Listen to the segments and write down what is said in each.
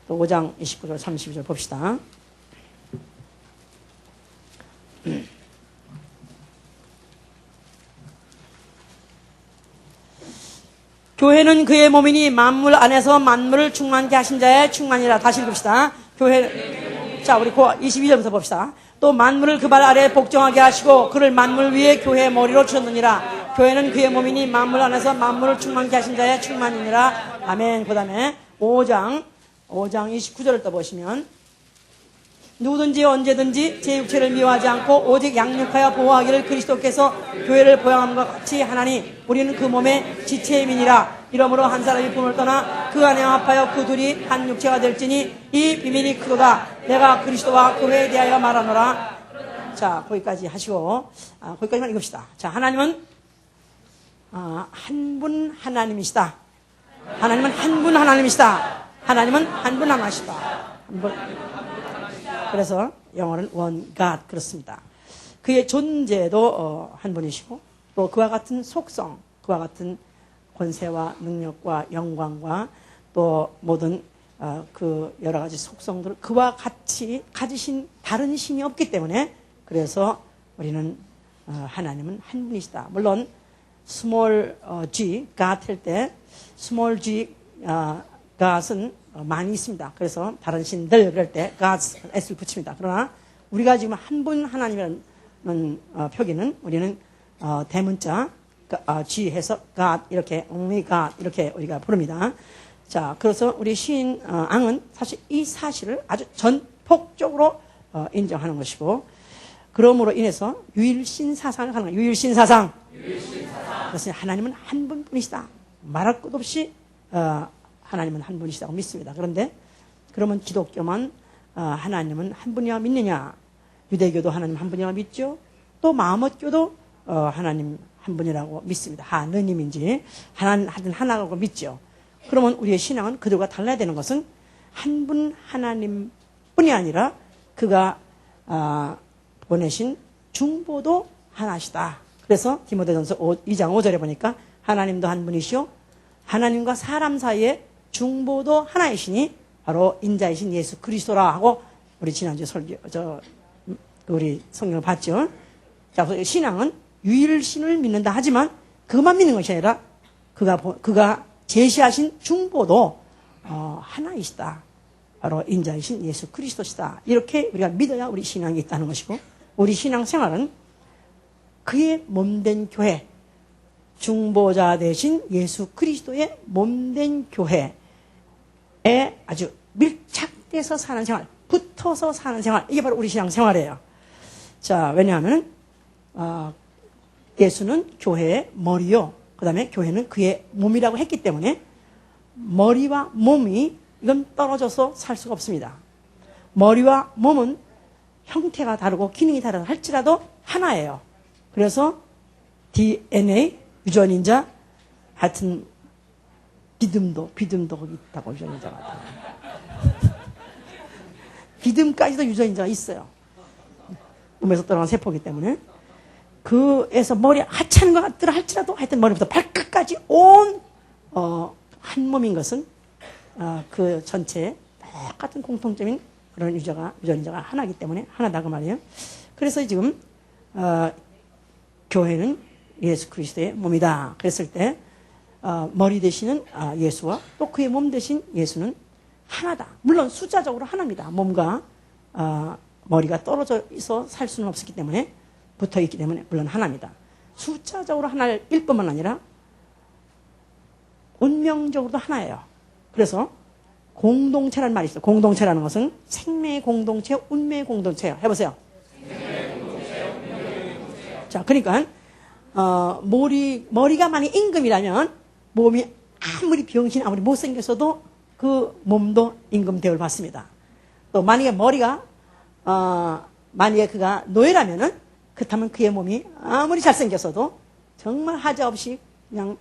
또 5장 29절 32절 봅시다. 교회는 그의 몸이니 만물 안에서 만물을 충만케 하신 자의 충만이라. 다시 읽읍시다. 자, 우리 22절부터 봅시다. 또 만물을 그 발 아래 복종하게 하시고 그를 만물 위에 교회의 머리로 주셨느니라. 교회는 그의 몸이니 만물 안에서 만물을 충만케 하신 자의 충만이니라. 아멘. 그 다음에 5장 29절을 또 보시면, 누구든지 언제든지 제 육체를 미워하지 않고 오직 양육하여 보호하기를 그리스도께서 교회를 보양함과 같이 하나니 우리는 그 몸의 지체임이니라. 이러므로 한 사람이 부모를 떠나 그 안에 합하여 그 둘이 한 육체가 될지니 이 비밀이 크도다. 내가 그리스도와 교회에 대하여 말하노라. 자, 거기까지 하시고 거기까지만 읽읍시다. 자, 하나님은 한 분 하나님이시다. 하나님은 한 분 하나님이시다. 하나님은 한 분 하나시다. 그래서 영어는 one God 그렇습니다. 그의 존재도 한 분이시고 또 그와 같은 속성, 그와 같은 권세와 능력과 영광과 또 모든 그 여러 가지 속성들을 그와 같이 가지신 다른 신이 없기 때문에, 그래서 우리는 하나님은 한 분이시다. 물론 small g, God 할 때 small g, God은 많이 있습니다. 그래서 다른 신들 그럴 때 God's S를 붙입니다. 그러나 우리가 지금 한 분 하나님이라는 표기는 우리는 대문자 G 해서 God 이렇게 only God 이렇게 우리가 부릅니다. 자, 그래서 우리 시인 앙은 사실 이 사실을 아주 전폭적으로 인정하는 것이고, 그러므로 인해서 유일신 사상을 하는 거예요. 유일신 사상. 그래서 하나님은 한 분뿐이시다. 말할 것 없이 하나님은 한 분이시다고 믿습니다. 그런데 그러면 기독교만 하나님은 한 분이야 믿느냐? 유대교도 하나님 한 분이라고 믿죠. 또 마음엇교도 하나님 한 분이라고 믿습니다. 하느님인지 하나라고 믿죠. 그러면 우리의 신앙은 그들과 달라야 되는 것은 한 분 하나님뿐이 아니라 그가 보내신 중보도 하나시다. 그래서 디모데전서 2장 5절에 보니까 하나님도 한 분이시오, 하나님과 사람 사이에 중보도 하나이시니 바로 인자이신 예수 그리스도라 하고, 우리 지난주 우리 성경을 봤죠. 자, 신앙은 유일신을 믿는다 하지만 그것만 믿는 것이 아니라 그가 제시하신 중보도 하나이시다. 바로 인자이신 예수 그리스도시다. 이렇게 우리가 믿어야 우리 신앙이 있다는 것이고, 우리 신앙 생활은 그의 몸된 교회, 중보자 되신 예수 그리스도의 몸된 교회에 아주 밀착돼서 사는 생활, 붙어서 사는 생활, 이게 바로 우리 신앙 생활이에요. 자, 왜냐하면 예수는 교회의 머리요, 그 다음에 교회는 그의 몸이라고 했기 때문에 머리와 몸이 이건 떨어져서 살 수가 없습니다. 머리와 몸은 형태가 다르고 기능이 다르다 할지라도 하나예요. 그래서 DNA, 유전인자, 하여튼 비듬도 거기 있다고, 유전인자가. 비듬까지도 유전인자가 있어요. 몸에서 떨어진 세포이기 때문에. 그에서 머리 하찮은 것 같더라 할지라도 하여튼 머리부터 발끝까지 온 한 몸인 것은 그 전체에 똑같은 공통점인 그런 유전인자가 하나이기 때문에 하나다 그 말이에요. 그래서 지금 교회는 예수 그리스도의 몸이다 그랬을 때 머리 되시는 예수와 또 그의 몸 되신 예수는 하나다. 물론 숫자적으로 하나입니다. 몸과 머리가 떨어져서 살 수는 없었기 때문에, 붙어있기 때문에 물론 하나입니다. 숫자적으로 하나일 뿐만 아니라 운명적으로도 하나예요. 그래서 공동체라는 말이 있어요. 공동체라는 것은 생명의 공동체, 운명의 공동체예요. 해보세요. 자, 그러니까 머리가 만약 임금이라면 몸이 아무리 병신 아무리 못생겼어도 그 몸도 임금 대우를 받습니다. 또 만약에 머리가 만약에 그가 노예라면은, 그렇다면 그의 몸이 아무리 잘생겼어도 정말 하자 없이 그냥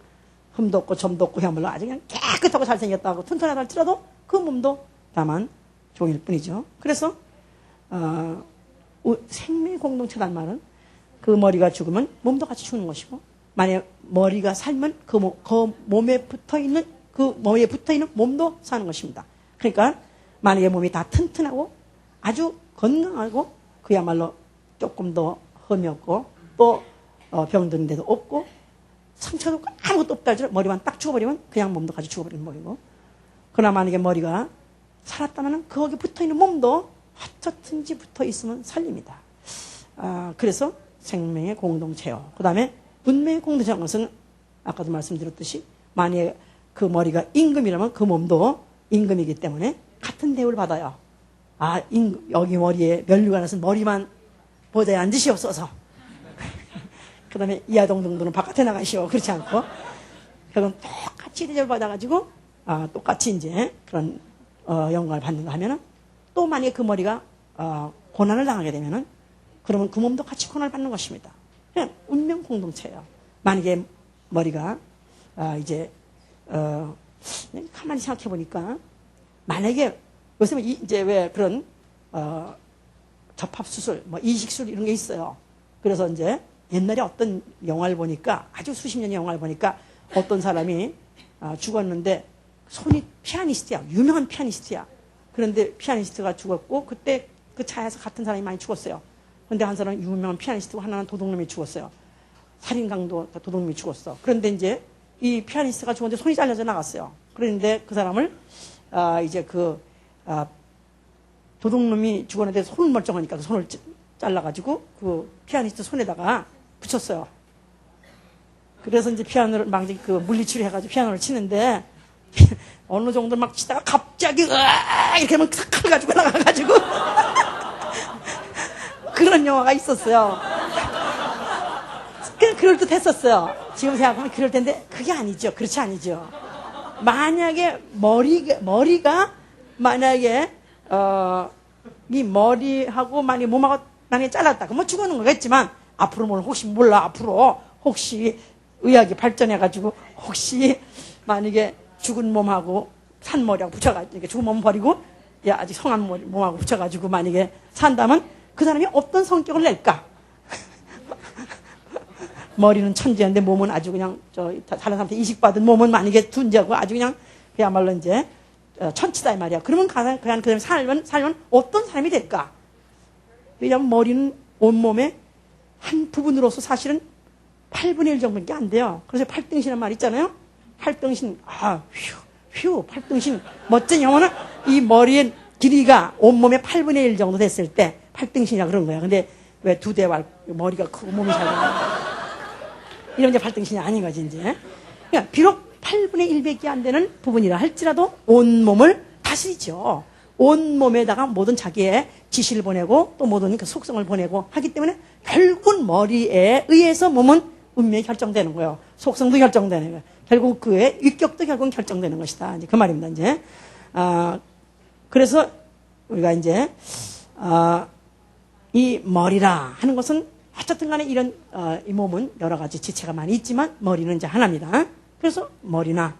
흠도 없고 점도 없고 그야말로 아주 그냥 깨끗하고 잘생겼다고 튼튼하다 할지라도 그 몸도 다만 종일 뿐이죠. 그래서 생명의 공동체란 말은 그 머리가 죽으면 몸도 같이 죽는 것이고, 만약 머리가 살면 그 몸에 붙어있는 몸도 사는 것입니다. 그러니까 만약에 몸이 다 튼튼하고 아주 건강하고 그야말로 조금 더 험이 없고 또 병드는 데도 없고 상처도 아무것도 없다 할지라도 머리만 딱 죽어버리면 그냥 몸도 같이 죽어버리는 머리고, 그러나 만약에 머리가 살았다면 거기 붙어있는 몸도 어떻든지 붙어있으면 살립니다. 그래서 생명의 공동체요. 그 다음에 운명의 공동체라는 것은 아까도 말씀드렸듯이 만약에 그 머리가 임금이라면 그 몸도 임금이기 때문에 같은 대우를 받아요. 여기 머리에 면류관에서 머리만 보좌에 앉으시옵소서. 그 다음에 이하동등들은 바깥에 나가시오. 그렇지 않고 그건 똑같이 대접을 받아가지고 똑같이 이제 그런 영광을 받는가 하면은, 또 만약에 그 머리가 고난을 당하게 되면은 그러면 그 몸도 같이 고난을 받는 것입니다. 그냥 운명 공동체예요. 만약에 머리가 이제 가만히 생각해 보니까, 만약에 요즘에 이제 왜 그런 접합수술, 뭐 이식술 이런 게 있어요. 그래서 이제 옛날에 어떤 영화를 보니까, 아주 수십 년의 영화를 보니까 어떤 사람이 죽었는데 손이 피아니스트야. 유명한 피아니스트야. 그런데 피아니스트가 죽었고 그때 그 차에서 같은 사람이 많이 죽었어요. 그런데 한 사람은 유명한 피아니스트고 하나는 도둑놈이 죽었어요. 살인강도 도둑놈이 죽었어. 그런데 이제 이 피아니스트가 죽었는데 손이 잘려져 나갔어요. 그런데 그 사람을 이제 도둑놈이 죽었는데 손 멀쩡하니까 그 손을 잘라가지고 그 피아니스트 손에다가 붙였어요. 그래서 이제 피아노를 막 그 물리치료 해가지고 피아노를 치는데 어느 정도 막 치다가 갑자기 이렇게 하면 탁 가지고 나가가지고 그런 영화가 있었어요. 그럴 듯 했었어요. 지금 생각하면 그럴 텐데 그게 아니죠. 그렇지 아니죠. 만약에 머리가 만약에 이 머리하고 만약에 몸하고 만약에 잘랐다 그러면 죽는 거겠지만, 앞으로 뭘 혹시 몰라, 앞으로 혹시 의학이 발전해가지고 혹시 만약에 죽은 몸하고 산 머리하고 붙여가지고, 죽은 몸 버리고 아직 성한 몸하고 붙여가지고 만약에 산다면 그 사람이 어떤 성격을 낼까? 머리는 천재인데 몸은 아주 그냥 다른 사람한테 이식받은 몸은 만약에 둔재고 아주 그냥 그야말로 이제 천치다 이 말이야. 그러면 그 사람이 살면 어떤 사람이 될까? 왜냐하면 머리는 온몸의 한 부분으로서 사실은 8분의 1 정도밖에 안 돼요. 그래서 팔등신이라는 말 있잖아요. 팔등신, 팔등신. 멋진 영어는 이 머리의 길이가 온몸의 8분의 1 정도 됐을 때 팔등신이라 그런 거야. 근데 왜 두 대와 머리가 크고 몸이 작아? 이런 이제 팔등신이 아닌 거지, 이제. 그러니까 비록 8분의 1밖에 안 되는 부분이라 할지라도 온몸을 다스리죠. 온몸에다가 모든 자기의 지시를 보내고 또 모든 그 속성을 보내고 하기 때문에 결국은 머리에 의해서 몸은 운명이 결정되는 거예요. 속성도 결정되는 거예요. 결국 그의 위격도 결국은 결정되는 것이다. 이제 그 말입니다, 이제. 그래서 우리가 이제, 이 머리라 하는 것은 어쨌든 간에 이런, 이 몸은 여러 가지 지체가 많이 있지만 머리는 이제 하나입니다. 그래서 머리가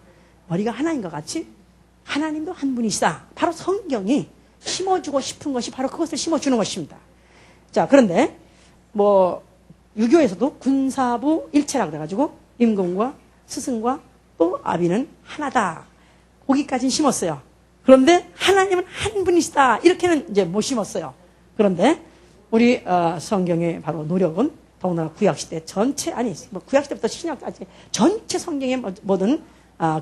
하나인 것 같이 하나님도 한 분이시다. 바로 성경이 심어주고 싶은 것이 바로 그것을 심어주는 것입니다. 자, 그런데 유교에서도 군사부 일체라고 그래가지고 임금과 스승과 또 아비는 하나다. 거기까지는 심었어요. 그런데 하나님은 한 분이시다. 이렇게는 이제 못 심었어요. 그런데 우리 성경의 바로 노력은 더군다나 구약시대 전체, 구약시대부터 신약까지 전체 성경의 모든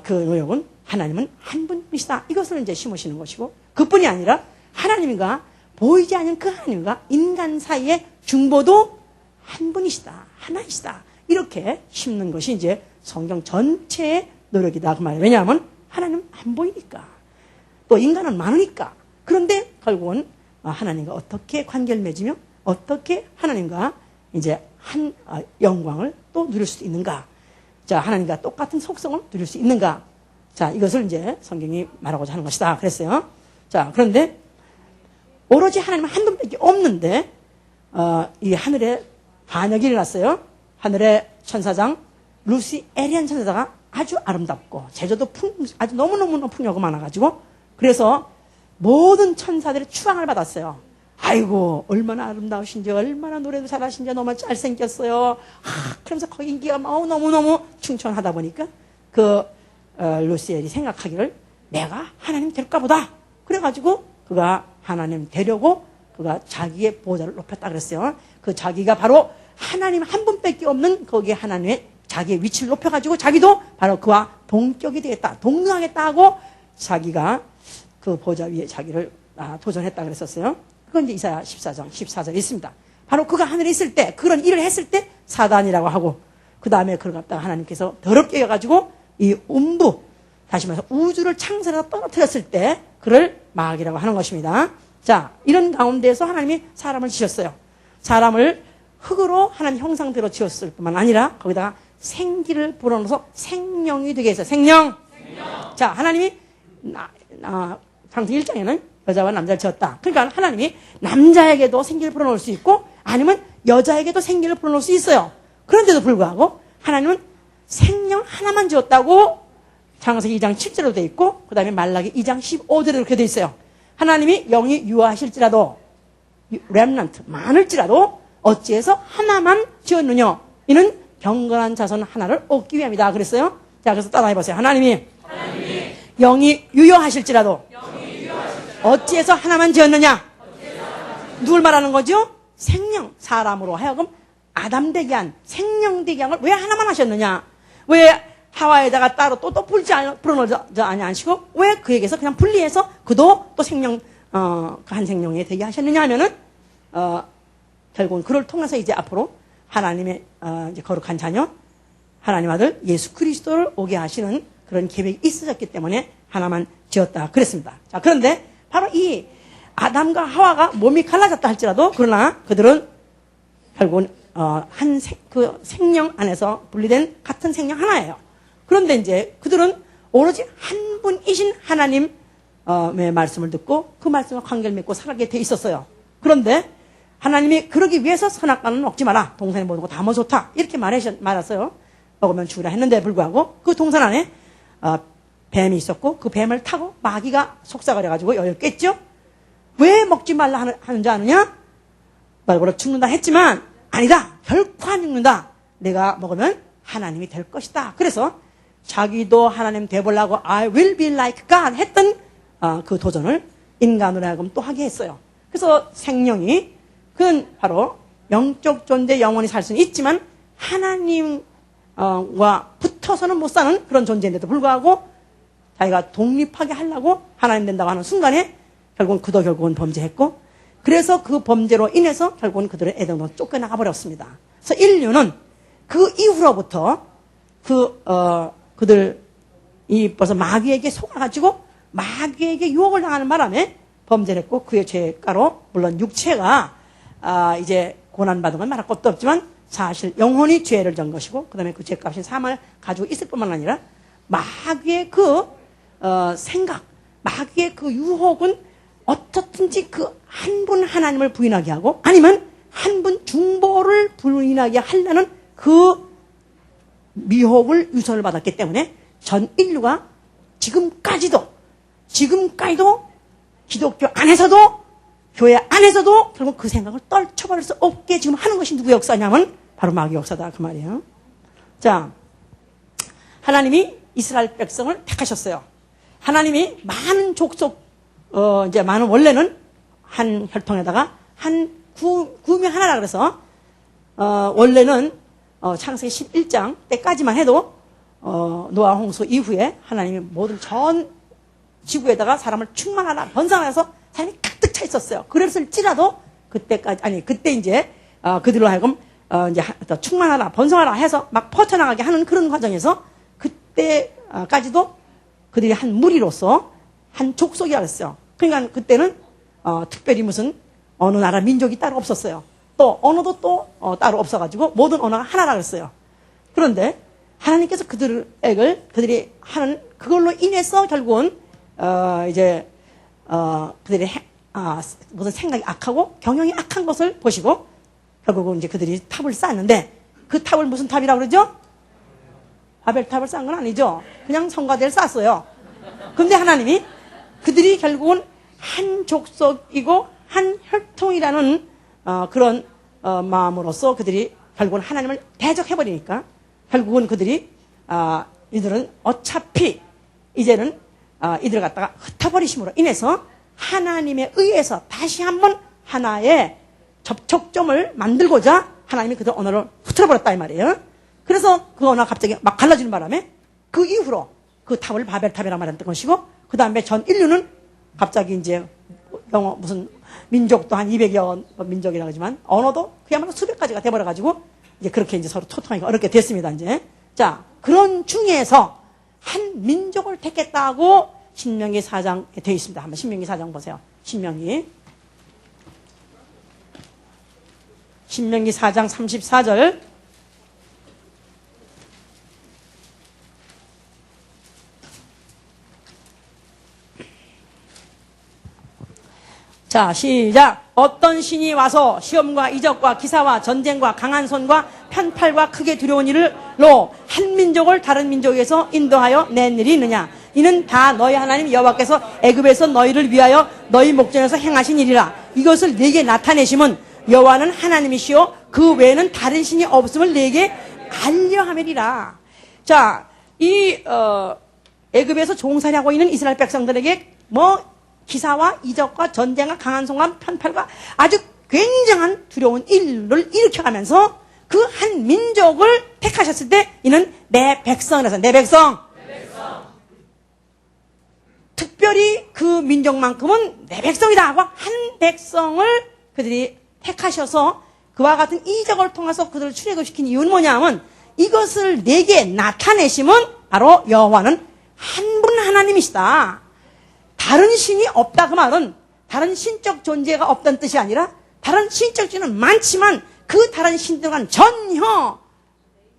그 노력은 하나님은 한 분이시다. 이것을 이제 심으시는 것이고, 그뿐이 아니라 하나님과 보이지 않는 그 하나님과 인간 사이의 중보도 한 분이시다. 하나이시다. 이렇게 심는 것이 이제 성경 전체의 노력이다. 그 말이에요. 왜냐하면 하나님은 안 보이니까. 또 인간은 많으니까. 그런데 결국은 하나님과 어떻게 관계를 맺으며 어떻게 하나님과 이제 한 영광을 또 누릴 수 있는가. 자, 하나님과 똑같은 속성을 누릴 수 있는가. 자, 이것을 이제 성경이 말하고자 하는 것이다. 그랬어요. 자, 그런데 오로지 하나님은 한 분밖에 없는데 이 하늘에 반역이 일어났어요. 하늘의 천사장 루시 에리안 천사가 아주 아름답고 제자도 아주 너무너무 풍요가 많아가지고, 그래서 모든 천사들의 추앙을 받았어요. 아이고 얼마나 아름다우신지, 얼마나 노래도 잘하신지, 너무 잘생겼어요. 그러면서 거기 인기가 너무너무 충천하다 보니까 루시엘이 생각하기를 내가 하나님 될까 보다. 그래가지고 그가 하나님 되려고 그가 자기의 보좌를 높였다 그랬어요. 그 자기가 바로 하나님 한 분밖에 없는 거기에 하나님의 자기의 위치를 높여가지고 자기도 바로 그와 동격이 되겠다, 동등하겠다 하고 자기가 그 보좌 위에 자기를 도전했다 그랬었어요. 그건 이제 이사야 14장 14절에 있습니다. 바로 그가 하늘에 있을 때, 그런 일을 했을 때 사단이라고 하고, 그 다음에 그걸 갖다가 하나님께서 더럽게 해가지고 이 음부, 다시 말해서 우주를 창설해서 떨어뜨렸을 때 그를 마귀라고 하는 것입니다. 자, 이런 가운데서 하나님이 사람을 지었어요. 사람을 흙으로 하나님 형상대로 지었을 뿐만 아니라 거기다가 생기를 불어넣어서 생명이 되게 했어요. 생명. 자, 하나님이 창세기 1장에는 여자와 남자를 지었다. 그러니까 하나님이 남자에게도 생기를 불어넣을 수 있고 아니면 여자에게도 생기를 불어넣을 수 있어요. 그런데도 불구하고 하나님은 생명 하나만 지었다고 창세기 2장 7절로 되어 있고 그 다음에 말라기 2장 15절에 이렇게 되어 있어요. 하나님이 영이 유하실지라도 렘넌트 많을지라도 어찌해서 하나만 지었느냐. 이는 경건한 자손 하나를 얻기 위함이다 그랬어요. 자, 그래서 따라해보세요. 하나님이 영이 유효하실지라도 어찌해서 하나만 지었느냐. 누굴 말하는 거죠? 생명, 사람으로 하여금 아담 되게 한, 생명 되게 한 걸 왜 하나만 하셨느냐. 왜 하와에다가 따로 또 불어넣지 아니하시고 왜 그에게서 그냥 분리해서 그도 또 생명, 그 한 생명에 되게 하셨느냐 하면은 결국은 그를 통해서 이제 앞으로 하나님의 이제 거룩한 자녀, 하나님 아들 예수 그리스도를 오게 하시는 그런 계획이 있으셨기 때문에 하나만 지었다 그랬습니다. 자, 그런데 바로 이 아담과 하와가 몸이 갈라졌다 할지라도 그러나 그들은 결국은 그 생명 안에서 분리된 같은 생명 하나예요. 그런데 이제 그들은 오로지 한 분이신 하나님의 말씀을 듣고 그 말씀과 관계를 맺고 살게 돼 있었어요. 그런데 하나님이 그러기 위해서 선악과는 먹지 마라. 동산에 모든 거 다 먹어 좋다. 이렇게 말했어요. 먹으면 죽으라 했는데 불구하고 그 동산 안에 뱀이 있었고 그 뱀을 타고 마귀가 속삭여가지고 여를 깼죠. 왜 먹지 말라 하는 줄 아느냐? 말고로 죽는다 했지만 아니다. 결코 안 죽는다. 내가 먹으면 하나님이 될 것이다. 그래서 자기도 하나님 되보려고 I will be like God 했던 그 도전을 인간으로 하여금 또 하게 했어요. 그래서 생명이 그건 바로 영적 존재 영원히 살 수는 있지만 하나님과 붙어서는 못 사는 그런 존재인데도 불구하고 자기가 독립하게 하려고 하나님 된다고 하는 순간에 결국은 범죄했고 그래서 그 범죄로 인해서 결국은 그들의 에덴으로 쫓겨나가 버렸습니다. 그래서 인류는 그 이후로부터 그들이 벌써 마귀에게 속아가지고 마귀에게 유혹을 당하는 바람에 범죄를 했고 그의 죄가로 물론 육체가 이제 고난받은 건 말할 것도 없지만 사실 영혼이 죄를 전 것이고 그 다음에 그 죄값인 사망을 가지고 있을 뿐만 아니라 마귀의 그 생각, 마귀의 그 유혹은 어떻든지 그 한 분 하나님을 부인하게 하고 아니면 한 분 중보를 부인하게 하려는 그 미혹을 유선을 받았기 때문에 전 인류가 지금까지도 기독교 안에서도 교회 안에서도 결국 그 생각을 떨쳐버릴 수 없게 지금 하는 것이 누구 역사냐면 바로 마귀 역사다 그 말이에요. 자, 하나님이 이스라엘 백성을 택하셨어요. 하나님이 많은 족속 이제 많은 원래는 한 혈통에다가 한 구명 하나라 그래서 원래는 창세기 11장 때까지만 해도 노아 홍수 이후에 하나님이 모든 전 지구에다가 사람을 충만하라 번성해서 사람이 가득 차 있었어요. 그랬을지라도 그때 이제 그들로 하여금 이제 충만하라 번성하라 해서 막 퍼져나가게 하는 그런 과정에서 그때까지도 그들이 한 무리로서 한 족속이라 그랬어요. 그러니까 그때는 특별히 무슨 어느 나라 민족이 따로 없었어요. 또 언어도 또 따로 없어가지고 모든 언어가 하나라 그랬어요. 그런데 하나님께서 그들이 하는 그걸로 인해서 결국은 이제 그들이 무슨 생각이 악하고 경영이 악한 것을 보시고 결국은 이제 그들이 탑을 쌓았는데 그 탑을 무슨 탑이라고 그러죠? 바벨탑을 쌓은 건 아니죠. 그냥 성가대를 쌓았어요. 그런데 하나님이 그들이 결국은 한 족속이고 한 혈통이라는 그런 마음으로서 그들이 결국은 하나님을 대적해버리니까 결국은 그들이 이들은 어차피 이제는 이들을 갖다가 흩어버리심으로 인해서 하나님에 의해서 다시 한번 하나의 접촉점을 만들고자 하나님이 그들 언어를 흐트러버렸다 이 말이에요. 그래서 그 언어가 갑자기 막 갈라지는 바람에 그 이후로 그 탑을 바벨탑이라고 말했던 것이고, 그 다음에 전 인류는 갑자기 이제 영어 무슨 민족도 한 200여 민족이라고 하지만 언어도 그야말로 수백 가지가 돼버려가지고 이제 그렇게 이제 서로 소통하기가 어렵게 됐습니다, 이제. 자, 그런 중에서 한 민족을 택했다고 신명기 4장에 되어 있습니다. 한번 신명기 4장 보세요. 신명기 4장 34절. 자, 시작. 어떤 신이 와서 시험과 이적과 기사와 전쟁과 강한 손과 편팔과 크게 두려운 일로 한 민족을 다른 민족에서 인도하여 낸 일이 있느냐? 이는 다 너희 하나님 여호와께서 애굽에서 너희를 위하여 너희 목전에서 행하신 일이라. 이것을 네게 나타내심은 여호와는 하나님이시요 그 외에는 다른 신이 없음을 네게 알려 함이리라. 자, 이 애굽에서 종살이하고 있는 이스라엘 백성들에게 기사와 이적과 전쟁과 강한 손과 편팔과 아주 굉장한 두려운 일을 일으켜가면서 그 한 민족을 택하셨을 때 이는 내 백성이라서 내 백성. 특별히 그 민족만큼은 내 백성이다 하고 한 백성을 그들이 택하셔서 그와 같은 이적을 통해서 그들을 출애굽시킨 이유는 뭐냐면 이것을 내게 나타내심은 바로 여호와는 한 분 하나님이시다. 다른 신이 없다 그 말은 다른 신적 존재가 없다는 뜻이 아니라 다른 신적 존재는 많지만 그 다른 신들과는 전혀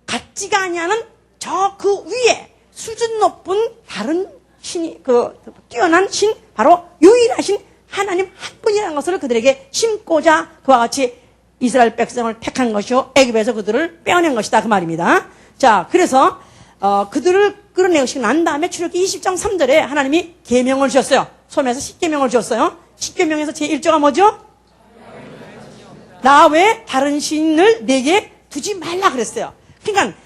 같지가 아니하는 저 그 위에 수준 높은 다른 신이 그 뛰어난 신 바로 유일하신 하나님 한 분이라는 것을 그들에게 심고자 그와 같이 이스라엘 백성을 택한 것이요 애굽에서 그들을 빼어낸 것이다 그 말입니다. 자, 그래서 그들을 끌어내시고 난 다음에 출애굽기 20장 3절에 하나님이 계명을 주셨어요. 소매에서 10계명을 주셨어요. 10계명에서 제1조가 뭐죠? 나 외에 다른 신을 내게 두지 말라 그랬어요. 그러니까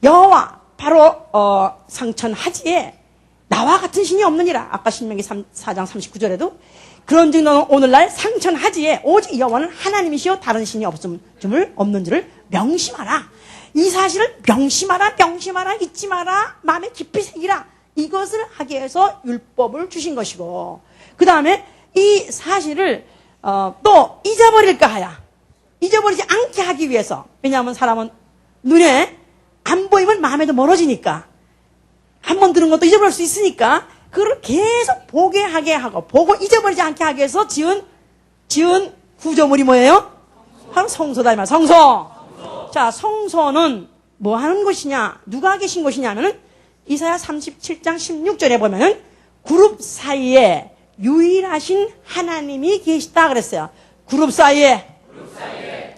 여호와 바로 상천 하지에 나와 같은 신이 없느니라. 아까 신명기 4장 39절에도 그런즉 너는 오늘날 상천 하지에 오직 여호와는 하나님이시요 다른 신이 없는 줄을 명심하라. 이 사실을 명심하라 잊지 마라 마음에 깊이 새기라. 이것을 하기 위해서 율법을 주신 것이고 그 다음에 이 사실을 또 잊어버릴까 하야 잊어버리지 않게 하기 위해서. 왜냐하면 사람은 눈에 안 보이면 마음에도 멀어지니까 한번 들은 것도 잊어버릴 수 있으니까 그걸 계속 보게 하게 하고 보고 잊어버리지 않게 하기 위해서 지은 구조물이 뭐예요? 바로 성소다 이 말. 성소. 자, 성소는 뭐 하는 곳이냐? 누가 계신 곳이냐 하면은 이사야 37장 16절에 보면은 그룹 사이에 유일하신 하나님이 계시다 그랬어요. 그룹 사이에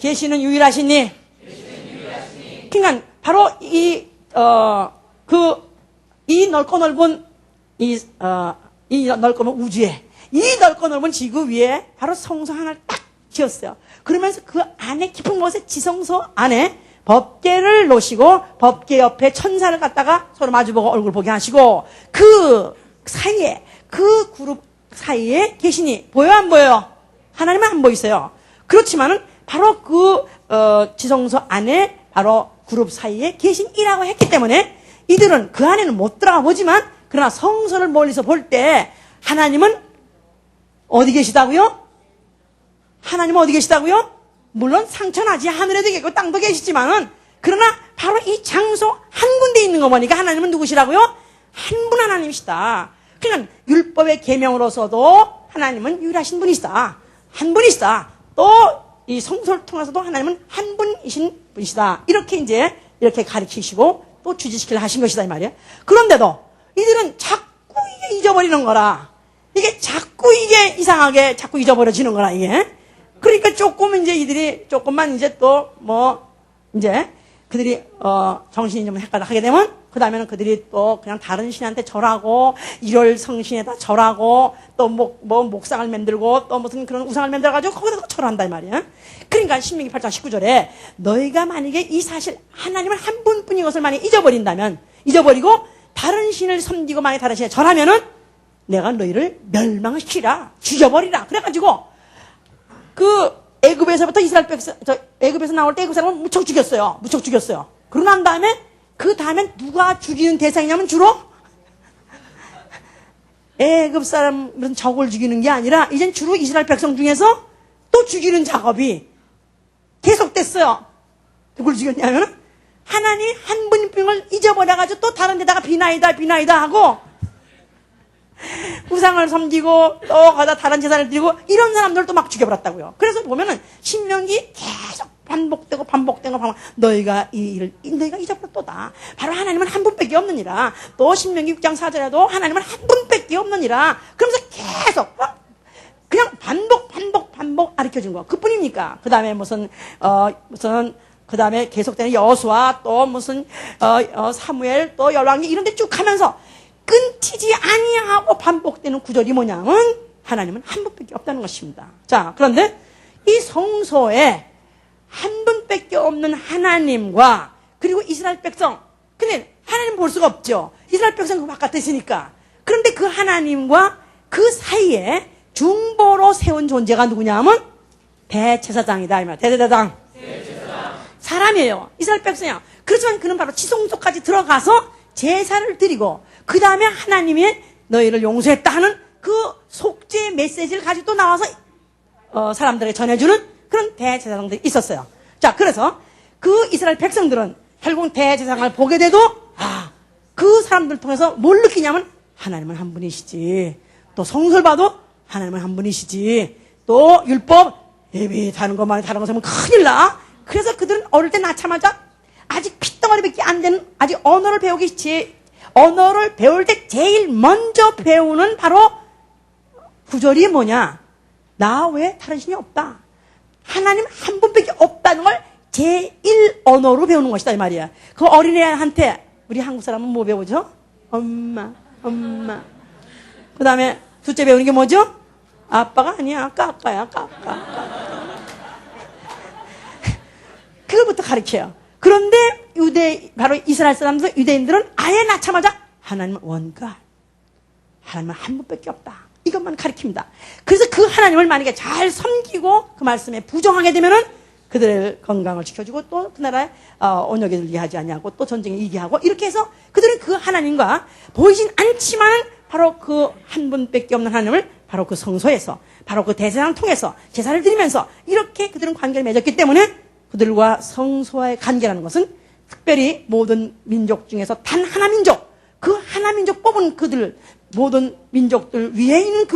계시는 유일하신 이. 그러니까 바로 이 넓고 넓은 이 넓고 넓은 우주에 이 넓고 넓은 지구 위에 바로 성소 하나를 딱 지었어요. 그러면서 그 안에 깊은 곳에 지성소 안에 법궤를 놓으시고 법궤 옆에 천사를 갖다가 서로 마주보고 얼굴 보게 하시고 그 사이에 그 그룹 사이에 계시니 보여요 안 보여요? 하나님은 안 보이세요. 그렇지만은 바로 그 지성소 안에 바로 그룹 사이에 계신 이라고 했기 때문에 이들은 그 안에는 못 들어가 보지만 그러나 성소를 멀리서 볼 때 하나님은 어디 계시다고요? 하나님은 어디 계시다고요? 물론 상천하지 하늘에도 계시고 땅도 계시지만은 그러나 바로 이 장소 한 군데 있는 거 보니까 하나님은 누구시라고요? 한 분 하나님이시다. 그러니까 율법의 계명으로서도 하나님은 유일하신 분이시다. 한 분이시다. 또 이 성소를 통해서도 하나님은 한 분이신 분이시다. 이렇게 가르치시고 또 주지시키려 하신 것이다 이 말이에요. 그런데도 이들은 자꾸 이게 잊어버리는 거라. 이게 자꾸 이게 이상하게 자꾸 잊어버려지는 거라 이게. 그러니까 조금만 이제 또 이제 그들이 정신이 좀 헷갈하게 되면 그 다음에는 그들이 또 그냥 다른 신한테 절하고 일월 성신에다 절하고 또 목상을 만들고 또 무슨 그런 우상을 만들어가지고 거기다 절한다 이 말이야. 그러니까 신명기 8장 19절에 너희가 만약에 이 사실 하나님은 한 분뿐인 것을 만약에 잊어버리고 다른 신을 섬기고 만약에 다른 신에 절하면은 내가 너희를 멸망시키라, 죽여버리라. 그래가지고 그 애굽에서부터 애굽에서 나올 때 애굽 사람을 무척 죽였어요. 무척 죽였어요. 그러고 난 다음에 그 다음엔 누가 죽이는 대상이냐면 주로 애굽 사람은 적을 죽이는 게 아니라 이젠 주로 이스라엘 백성 중에서 또 죽이는 작업이 계속됐어요. 누굴 죽였냐면 하나님 한 분을 잊어버려가지고 또 다른 데다가 비나이다 하고 우상을 섬기고 또 거기다 다른 제사를 드리고 이런 사람들을 또 막 죽여버렸다고요. 그래서 보면은 신명기 계속 반복되고 너희가 이 일을 너희가 잊어버렸도다. 바로 하나님은 한 분밖에 없느니라. 또 신명기 6장 4절에도 하나님은 한 분밖에 없느니라. 그러면서 계속 그냥 반복 가르쳐준 거. 그뿐입니까? 그 다음에 그 다음에 계속되는 여호수아 또 사무엘 또 열왕기 이런 데 쭉 하면서 끊기지 아니하고 반복되는 구절이 뭐냐면 하나님은 한 분밖에 없다는 것입니다. 자, 그런데 이 성소에 한 분밖에 없는 하나님과 그리고 이스라엘 백성, 근데 하나님 볼 수가 없죠. 이스라엘 백성 그 바깥에 있으니까. 그런데 그 하나님과 그 사이에 중보로 세운 존재가 누구냐면 대제사장이다. 이 말. 대제사장. 사람이에요. 이스라엘 백성이야. 그렇지만 그는 바로 지성소까지 들어가서 제사를 드리고 그 다음에 하나님이 너희를 용서했다 하는 그 속죄의 메시지를 가지고 또 나와서 사람들에게 전해주는 그런 대제사장들이 있었어요. 자, 그래서 그 이스라엘 백성들은 결국 대제사장을 보게 돼도 그 사람들 통해서 뭘 느끼냐면 하나님은 한 분이시지. 또 성서를 봐도 하나님은 한 분이시지. 또 율법 예비하는 것만 다른 거 하면 큰일 나. 그래서 그들은 어릴 때 낳자마자 아직 핏덩어리밖에 안 되는 아직 언어를 배울 때 제일 먼저 배우는 바로 구절이 뭐냐? 나 외에 다른 신이 없다. 하나님 한 분밖에 없다는 걸 제1 언어로 배우는 것이다 이 말이야. 그 어린애한테 우리 한국 사람은 뭐 배우죠? 엄마. 그 다음에 둘째 배우는 게 뭐죠? 아빠가 아니야. 까까야. 그거부터 가르쳐요. 그런데 바로 이스라엘 사람들, 유대인들은 아예 낳자마자 하나님은 원가, 하나님은 한 분밖에 없다. 이것만 가르칩니다. 그래서 그 하나님을 만약에 잘 섬기고 그 말씀에 부정하게 되면은 그들의 건강을 지켜주고 또 그 나라에 언역에 들게 하지 않냐고 또 전쟁에 이기게 하고 이렇게 해서 그들은 그 하나님과 보이진 않지만 바로 그 한 분밖에 없는 하나님을 바로 그 성소에서 바로 그 대제사장 통해서 제사를 드리면서 이렇게 그들은 관계를 맺었기 때문에 그들과 성소와의 관계라는 것은 특별히 모든 민족 중에서 단 하나 민족, 그 하나 민족 뽑은 그들 모든 민족들 위에 있는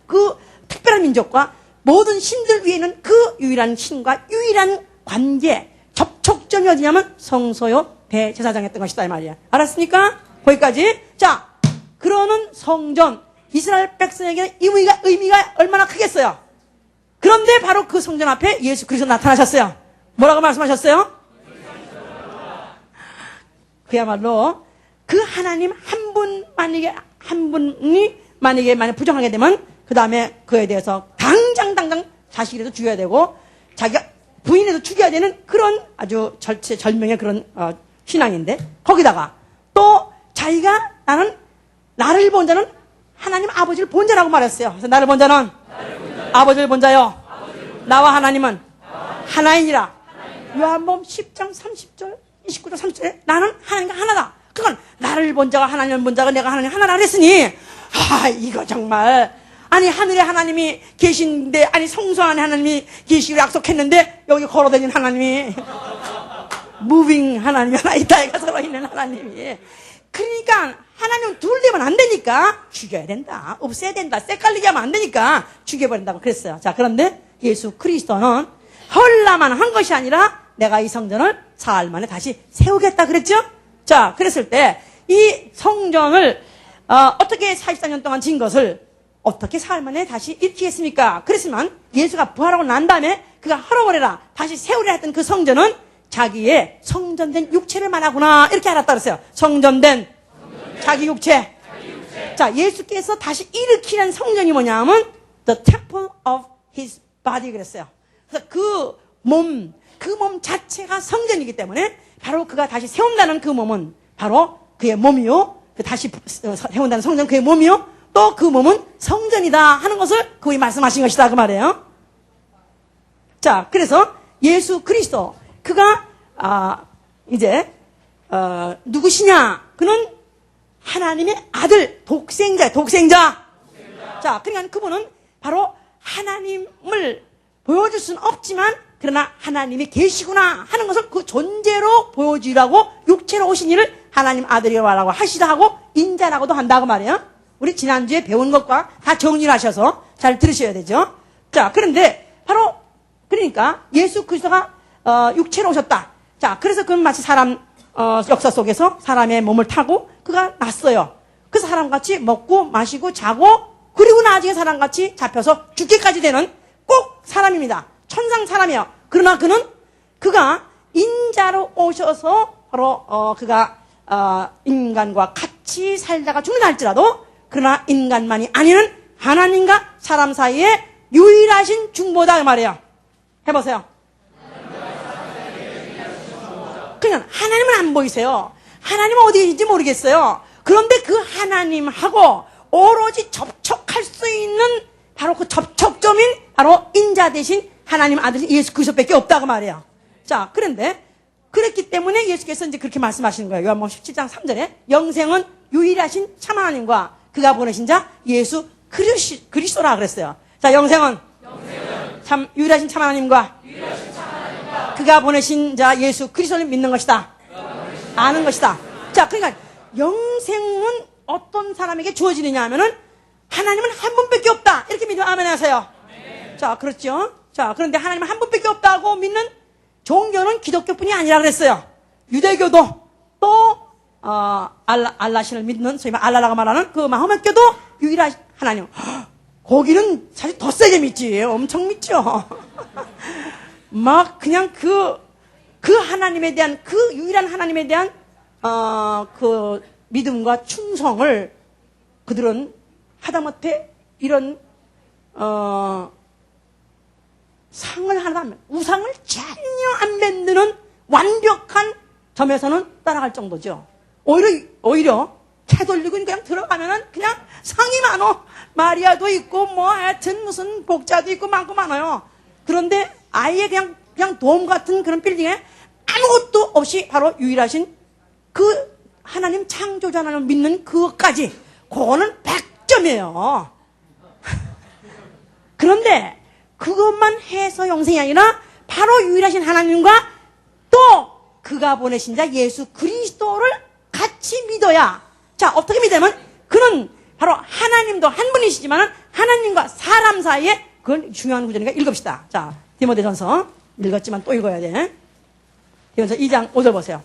그 특별한 민족과 모든 신들 위에 있는 그 유일한 신과 유일한 관계, 접촉점이 어디냐면 성소요 대제사장이었던 것이다 이 말이야. 알았습니까? 거기까지. 자, 그러는 성전 이스라엘 백성에게 의미가 얼마나 크겠어요. 그런데 바로 그 성전 앞에 예수 그리스도 나타나셨어요. 뭐라고 말씀하셨어요? 그야말로 그 하나님 한 분이 만약에 부정하게 되면 그 다음에 그에 대해서 당장 자식이라도 죽여야 되고 자기가 부인에도 죽여야 되는 그런 아주 절명의 그런 신앙인데 거기다가 또 자기가 나를 본 자는 하나님 아버지를 본 자라고 말했어요. 그래서 나를 본 자는 아버지를 본 자요. 나와 하나님은 하나이니라. 요한복음 10장 30절 29절 30절에 나는 하나님과 하나다. 그건 나를 본 자가 하나님을 본 자가 내가 하나님 하나라 그랬으니 이거 정말 아니 하늘에 하나님이 계신데 아니 성소 안에 하나님이 계시기로 약속했는데 여기 걸어다니는 하나님이 무빙 하나님이 하나 있다 이가 서로 있는 하나님이 그러니까 하나님은 둘 되면 안 되니까 죽여야 된다. 없애야 된다. 쎄깔리게 하면 안 되니까 죽여버린다고 그랬어요. 자, 그런데 예수 그리스도는 헐라만 한 것이 아니라 내가 이 성전을 사흘 만에 다시 세우겠다 그랬죠? 자, 그랬을 때 이 성전을 어떻게 44년 동안 진 것을 어떻게 사흘 만에 다시 일으키겠습니까? 그랬지만 예수가 부활하고 난 다음에 그가 헐어버려라 다시 세우려 했던 그 성전은 자기의 성전된 육체를 말하구나 이렇게 알았다 그랬어요. 성전된 자기 육체. 자, 예수께서 다시 일으키는 성전이 뭐냐면 the temple of his body 그랬어요. 그래서 그 몸 자체가 성전이기 때문에 바로 그가 다시 세운다는 그 몸은 바로 그의 몸이요. 그 다시 세운다는 성전 그의 몸이요. 또 그 몸은 성전이다 하는 것을 그분이 말씀하신 것이다 그 말이에요. 자, 그래서 예수 그리스도 그가 이제 누구시냐? 그는 하나님의 아들, 독생자. 자, 그러니까 그분은 바로 하나님을 보여줄 수는 없지만 그러나 하나님이 계시구나 하는 것을 그 존재로 보여주라고 육체로 오신 이를 하나님 아들이라고 하시다 하고 인자라고도 한다고 말이에요. 우리 지난주에 배운 것과 다 정리를 하셔서 잘 들으셔야 되죠. 자, 그런데 바로 그러니까 예수 그리스도가 육체로 오셨다. 자, 그래서 그는 마치 사람 역사 속에서 사람의 몸을 타고 그가 났어요. 그래서 사람같이 먹고 마시고 자고 그리고 나중에 사람같이 잡혀서 죽기까지 되는 꼭 사람입니다. 천상 사람이에요. 그러나 그가 인자로 오셔서 바로 그가 인간과 같이 살다가 죽는다 할지라도 그러나 인간만이 아니는 하나님과 사람 사이에 유일하신 중보다 그 말이에요. 해보세요. 그냥 하나님은 안 보이세요. 하나님은 어디 계신지 모르겠어요. 그런데 그 하나님하고 오로지 접촉할 수 있는 바로 그 접촉점인 바로 인자 대신 하나님 아들 예수 그리스도밖에 없다고 말이에요. 자, 그런데 그랬기 때문에 예수께서 이제 그렇게 말씀하시는 거예요. 요한복음 17장 3절에 영생은 유일하신 참 하나님과 그가 보내신 자 예수 그리스도라 그랬어요. 자, 영생은 참 유일하신 참 하나님과 그가 보내신 자 예수 그리스도를 믿는 것이다. 아는 것이다. 자, 그러니까 영생은 어떤 사람에게 주어지느냐 하면은 하나님은 한 분밖에 없다. 이렇게 믿으면 아멘 하세요. 자, 그렇죠. 자, 그런데 하나님은 한 분밖에 없다고 믿는 종교는 기독교뿐이 아니라 그랬어요. 유대교도 또 알라신을 믿는 소위 알라라고 말하는 그 마호메교도 유일한 하나님. 거기는 사실 더 세게 믿지. 엄청 믿죠. 막 그냥 그 하나님에 대한 그 유일한 하나님에 대한 그 믿음과 충성을 그들은 하다못해 이런 상을 하나 우상을 전혀 안 만드는 완벽한 점에서는 따라갈 정도죠. 오히려 채 돌리고 그냥 들어가면은 그냥 상이 많어. 마리아도 있고 뭐 하여튼 무슨 복자도 있고 많고 많아요. 그런데 아예 그냥 돔 같은 그런 빌딩에 아무것도 없이 바로 유일하신 그 하나님 창조자 하나님을 믿는 그것까지 그거는 100점이에요. 그런데 그것만 해서 영생이 아니라 바로 유일하신 하나님과 또 그가 보내신 자 예수 그리스도를 같이 믿어야. 자, 어떻게 믿으면 그는 바로 하나님도 한 분이시지만 하나님과 사람 사이에 그건 중요한 구절이니까 읽읍시다. 자, 디모데전서 읽었지만 또 읽어야 돼. 디모데전서 2장 5절 보세요.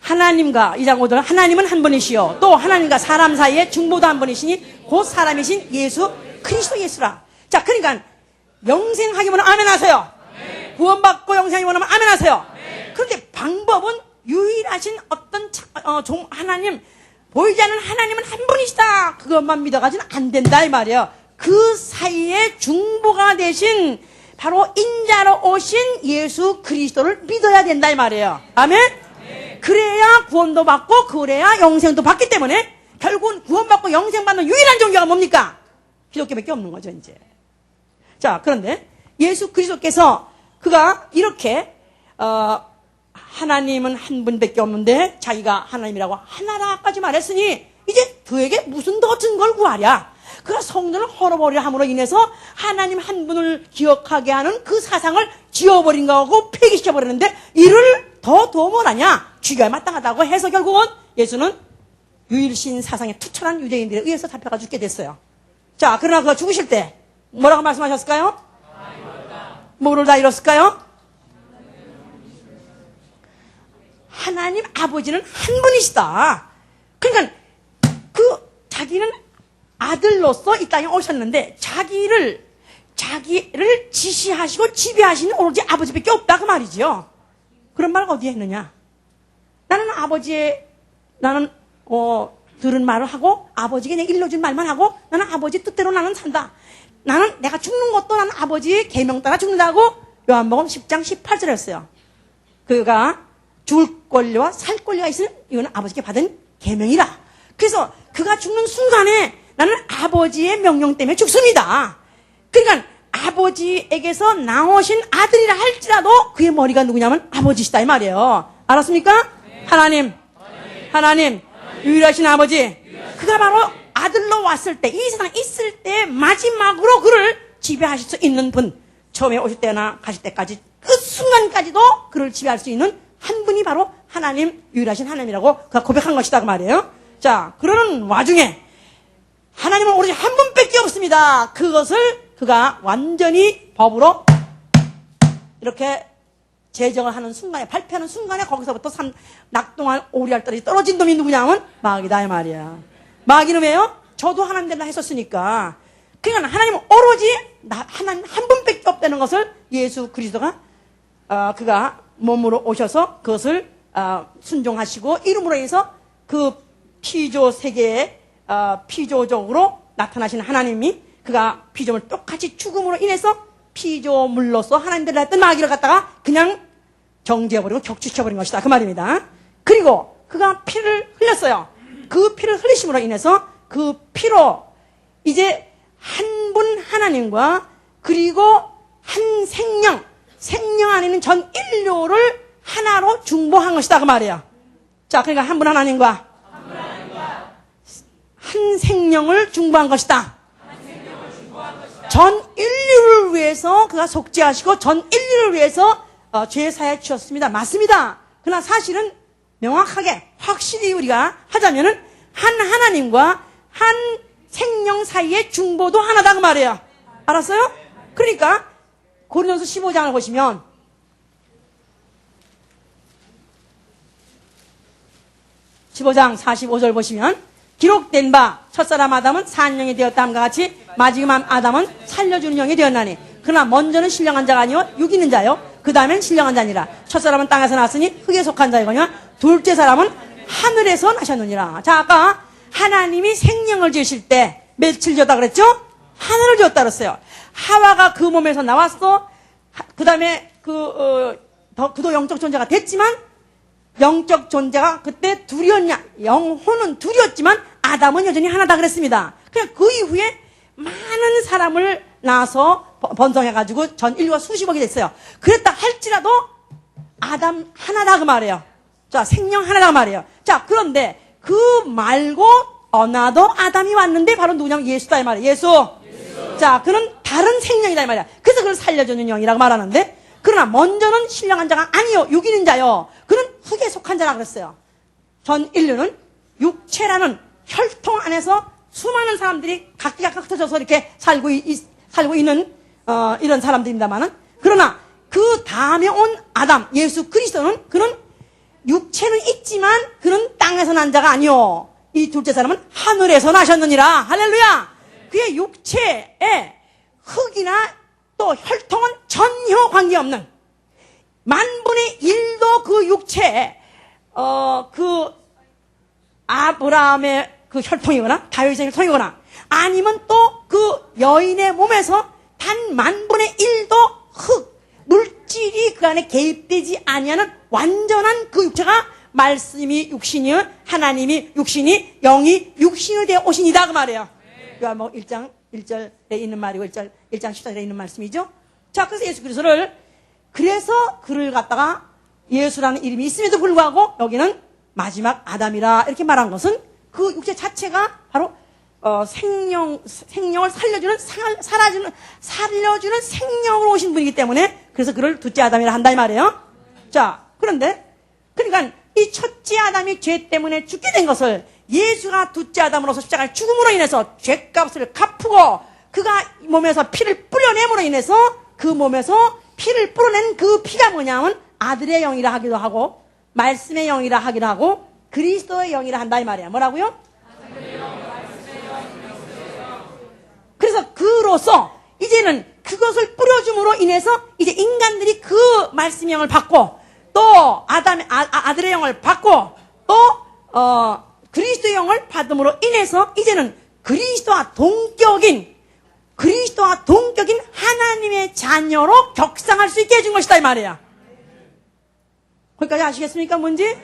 하나님과 2장 5절 하나님은 한 분이시요 또 하나님과 사람 사이에 중보도 한 분이시니 곧 사람이신 예수 그리스도 예수라. 자, 그러니까 영생하기만 하면 아멘 하세요. 구원받고 영생하기만 하면 아멘 하세요. 그런데 방법은 유일하신 어떤 하나님, 보이지 않는 하나님은 한 분이시다. 그것만 믿어가지는 안 된다 이 말이에요. 그 사이에 중보가 되신 바로 인자로 오신 예수 그리스도를 믿어야 된다 이 말이에요. 아멘. 그래야 구원도 받고 그래야 영생도 받기 때문에 결국은 구원받고 영생받는 유일한 종교가 뭡니까? 기독교밖에 없는 거죠 이제. 자, 그런데 예수 그리스도께서 그가 이렇게 하나님은 한 분밖에 없는데 자기가 하나님이라고 하나라까지 말했으니 이제 그에게 무슨 더 증거를 구하랴. 그가 성전을 헐어버리려 함으로 인해서 하나님 한 분을 기억하게 하는 그 사상을 지워버린 거하고 폐기시켜버렸는데 이를 더 도움을 하냐? 죽여야 마땅하다고 해서 결국은 예수는 유일신 사상에 투철한 유대인들에 의해서 잡혀가 죽게 됐어요. 자, 그러나 그가 죽으실 때 뭐라고 말씀하셨을까요? 뭐를 다 이뤘을까요? 하나님 아버지는 한 분이시다. 그러니까 자기는 아들로서 이 땅에 오셨는데 자기를 지시하시고 지배하시는 오로지 아버지밖에 없다 그 말이죠. 그런 말 어디에 했느냐? 나는 들은 말을 하고 아버지에게 내가 일러준 말만 하고 나는 아버지 뜻대로 나는 산다. 나는 내가 죽는 것도 나는 아버지의 계명 따라 죽는다고 요한복음 10장 18절이었어요. 그가 죽을 권리와 살 권리가 있으면 이거는 아버지께 받은 계명이라. 그래서 그가 죽는 순간에 나는 아버지의 명령 때문에 죽습니다. 그러니까 아버지에게서 나오신 아들이라 할지라도 그의 머리가 누구냐면 아버지시다 이 말이에요. 알았습니까? 하나님, 유일하신 아버지. 그가 바로 아들로 왔을 때, 이 세상에 있을 때 마지막으로 그를 지배하실 수 있는 분. 처음에 오실 때나 가실 때까지 그 순간까지도 그를 지배할 수 있는 한 분이 바로 하나님, 유일하신 하나님이라고 그가 고백한 것이다 그 말이에요. 자, 그러는 와중에 하나님은 오로지 한 분밖에 없습니다. 그것을 그가 완전히 법으로 이렇게 제정을 하는 순간에, 발표하는 순간에 거기서부터 낙동한 오리알 떨어지 떨어진 놈이 누구냐면 마귀다 이 말이야. 마귀는 왜요? 저도 하나님 되려 했었으니까. 그러니까 하나님은 오로지 하나님 한 분밖에 없다는 것을 예수 그리스도가 그가 몸으로 오셔서 그것을 순종하시고 이름으로 인해서 그 피조 세계에 피조적으로 나타나신 하나님이 그가 피조물 똑같이 죽음으로 인해서 피조물로서 하나님 되려 했던 마귀를 갖다가 그냥 정죄해버리고 격추시켜버린 것이다 그 말입니다. 그리고 그가 피를 흘렸어요. 그 피를 흘리심으로 인해서 그 피로 이제 한 분 하나님과 그리고 한 생명 안에는 전 인류를 하나로 중보한 것이다 그 말이에요. 자, 그러니까 한 분 하나님과 한 생명을 중보한 것이다. 전 인류를 위해서 그가 속죄하시고 전 인류를 위해서 죄 사해 주셨습니다. 맞습니다. 그러나 사실은 명확하게 확실히 우리가 하자면은 한 하나님과 한 생명 사이의 중보도 하나다 그 말이에요. 알았어요? 그러니까 고린도서 15장을 보시면 (15장) 45절 보시면 기록된 바 첫사람 아담은 산영이 되었다함과 같이 마지막 아담은 살려주는 영이 되었나니 그러나 먼저는 신령한 자가 아니요 육 있는 자요 그 다음엔 신령한 자니라. 첫사람은 땅에서 났으니 흙에 속한 자이거니와 둘째 사람은 하늘에서 나셨느니라. 자, 아까 하나님이 생명을 지으실 때 며칠 지었다 그랬죠? 하늘을 지었다 그랬어요. 하와가 그 몸에서 나왔어. 그 다음에 그도 영적 존재가 됐지만 영적 존재가 그때 둘이었냐? 영혼은 둘이었지만 아담은 여전히 하나다 그랬습니다. 그냥 그 이후에 많은 사람을 낳아서 번성해가지고 전 인류가 수십억이 됐어요. 그랬다 할지라도 아담 하나다 그 말이에요. 자, 생명 하나다 그 말이에요. 자, 그런데 그 말고 어나더 아담이 왔는데 바로 누구냐면 예수다 이 말이에요. 예수. 자, 그는 다른 생명이다 이 말이야. 그래서 그걸 살려주는 영이라고 말하는데 그러나 먼저는 신령한 자가 아니요 육인인 자요 그는 흙에 속한 자라 그랬어요. 전 인류는 육체라는 혈통 안에서 수많은 사람들이 각기가 흩어져서 이렇게 살고 있는 이런 사람들입니다만은 그러나 그 다음에 온 아담 예수 그리스도는 그는 육체는 있지만 그는 땅에서 난 자가 아니요 이 둘째 사람은 하늘에서 나셨느니라. 할렐루야. 그의 육체에 흙이나 또 혈통은 전혀 관계없는 만분의 1도 그 육체에 그 아브라함의 그 혈통이거나 다윗의 혈통이거나 아니면 또 그 여인의 몸에서 단 만분의 1도 흙 물질이 그 안에 개입되지 아니하는 완전한 그 육체가 말씀이 육신이 하나님이 육신이 영이 육신이 되어 오신이다 그 말이에요. 요한복음 1장 1절에 있는 말이고 1장 14절에 있는 말씀이죠. 자, 그래서 예수 그리스도를 그래서 그를 갖다가 예수라는 이름이 있음에도 불구하고 여기는 마지막 아담이라 이렇게 말한 것은 그 육체 자체가 바로 생명을 살려주는 생명으로 오신 분이기 때문에 그래서 그를 둘째 아담이라 한다 이 말이에요. 자, 그런데 그러니까 이 첫째 아담이 죄 때문에 죽게 된 것을 예수가 둘째 아담으로서 십자가의 죽음으로 인해서 죄값을 갚고 그가 몸에서 피를 뿌려냄으로 인해서 그 몸에서 피를 뿌려낸 그 피가 뭐냐면 아들의 영이라 하기도 하고 말씀의 영이라 하기도 하고 그리스도의 영이라 한다 이 말이야. 뭐라고요? 그래서 그로서 이제는 그것을 뿌려줌으로 인해서 이제 인간들이 그 말씀의 영을 받고 또 아들의 영을 받고 또 그리스도의 영을 받음으로 인해서 이제는 그리스도와 동격인 그리스도와 동격인 하나님의 자녀로 격상할 수 있게 해준 것이다 이 말이야. 거기까지 아시겠습니까? 뭔지?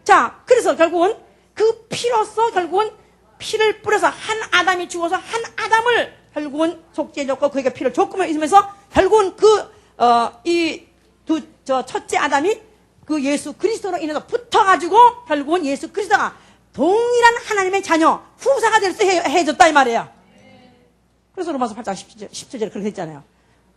자, 그래서 결국은 그 피로서 결국은 피를 뿌려서 한 아담이 죽어서 한 아담을 결국은 속죄해줬고 그에게 피를 줬고 있으면서 결국은 첫째 아담이 그 예수 그리스도로 인해서 붙어가지고 결국은 예수 그리스도가 동일한 하나님의 자녀 후사가 될 수 해줬다 이 말이에요. 그래서 로마서 8장 17절에 그렇게 했잖아요.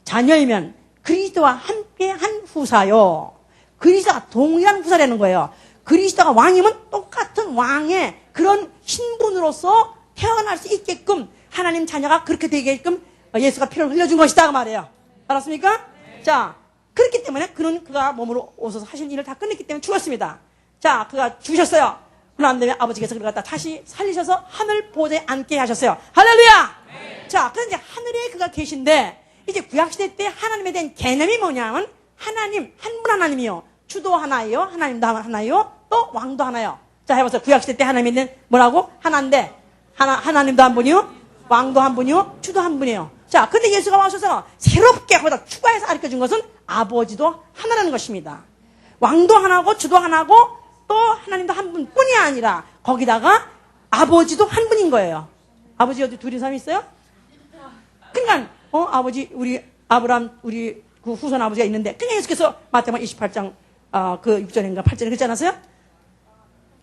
자녀이면 그리스도와 함께 한 후사요. 그리스도가 동일한 후사라는 거예요. 그리스도가 왕이면 똑같은 왕의 그런 신분으로서 태어날 수 있게끔 하나님 자녀가 그렇게 되게끔 예수가 피를 흘려준 것이다 그 말이에요. 알았습니까? 자, 그렇기 때문에 그가 몸으로 오셔서 하신 일을 다 끝냈기 때문에 죽었습니다. 자, 그가 죽으셨어요. 그런 다음에 아버지께서 그를 갖다 다시 살리셔서 하늘 보좌에 앉게 하셨어요. 할렐루야! 네. 자, 그런데 이제 하늘에 그가 계신데 이제 구약시대 때 하나님에 대한 개념이 뭐냐면 하나님, 한 분 하나님이요. 주도 하나예요. 하나님도 하나예요. 또 왕도 하나요. 자, 해보세요. 구약시대 때 하나님은 뭐라고? 하나인데 하나님도 한 분이요. 왕도 한 분이요. 주도 한 분이에요. 자, 근데 예수가 와셔서 새롭게 거기다 추가해서 가르쳐준 것은 아버지도 하나라는 것입니다. 왕도 하나고 주도 하나고 또 하나님도 한 분뿐이 아니라 거기다가 아버지도 한 분인 거예요. 아버지 어디 둘이 사람이 있어요? 그러니까 아버지 우리 아브람 우리 그 후손 아버지가 있는데 그냥 예수께서 마태복음 28장 그 6절인가 8절에 그랬지 않았어요?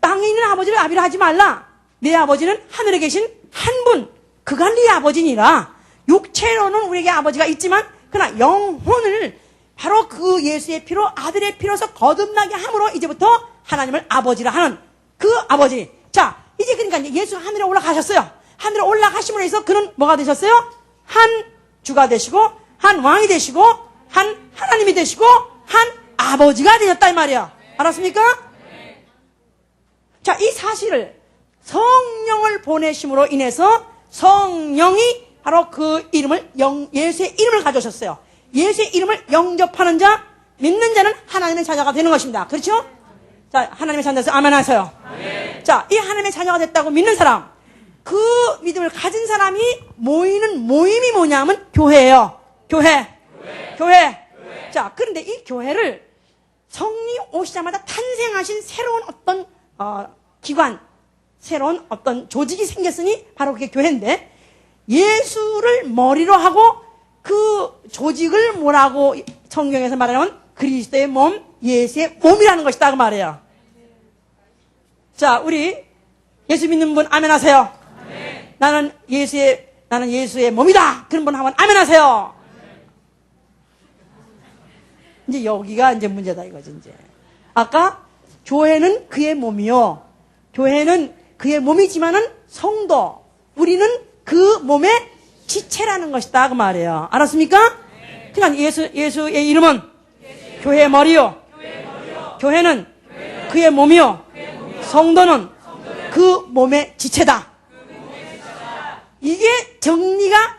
땅에 있는 아버지를 아비라 하지 말라. 내 아버지는 하늘에 계신 한 분. 그가 네 아버지니라. 육체로는 우리에게 아버지가 있지만 그러나 영혼을 바로 그 예수의 피로 아들의 피로서 거듭나게 함으로 이제부터 하나님을 아버지라 하는 그 아버지. 자, 이제 그러니까 예수가 하늘에 올라가셨어요. 하늘에 올라가심으로 해서 그는 뭐가 되셨어요? 한 주가 되시고 한 왕이 되시고 한 하나님이 되시고 한 아버지가 되셨다 이 말이야. 알았습니까? 자, 이 사실을 성령을 보내심으로 인해서 성령이 바로 그 이름을 예수의 이름을 가져오셨어요. 예수의 이름을 영접하는 자, 믿는 자는 하나님의 자녀가 되는 것입니다. 그렇죠? 자, 하나님의 자녀 돼서 아멘 하세요. 아멘. 자, 이 하나님의 자녀가 됐다고 믿는 사람, 그 믿음을 가진 사람이 모이는 모임이 뭐냐면 교회예요. 교회. 자, 그런데 이 교회를 성령 오시자마자 탄생하신 새로운 어떤 기관, 새로운 어떤 조직이 생겼으니 바로 그게 교회인데 예수를 머리로 하고 그 조직을 뭐라고 성경에서 말하면 그리스도의 몸, 예수의 몸이라는 것이다 그 말이에요. 자, 우리 예수 믿는 분 아멘 하세요. 아멘. 나는 예수의 몸이다. 그런 분 하면 아멘 하세요. 이제 여기가 이제 문제다 이거죠, 이제. 아까 교회는 그의 몸이요. 교회는 그의 몸이지만은 성도, 우리는 그 몸의 지체라는 것이다 그 말이에요. 알았습니까? 네. 그러니까 예수의 이름은 교회의 머리요. 교회는 그의 몸이요. 성도는 그 몸의 지체다. 이게 정리가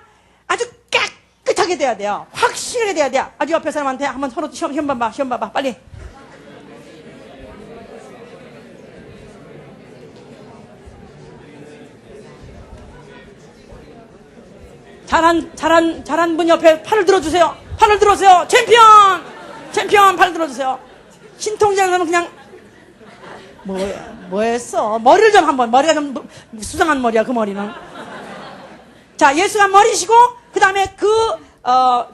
아주 깨끗하게 돼야 돼요. 확실하게 돼야 돼요. 아주 옆에 사람한테 한번 서로 시험 봐봐 빨리. 잘한 분 옆에 팔을 들어주세요. 팔을 들어주세요. 챔피언 팔 들어주세요. 신통장은 그냥 뭐 했어? 머리를 좀 한번, 머리가 좀 수상한 머리야 그 머리는. 자, 예수가 머리시고 그 다음에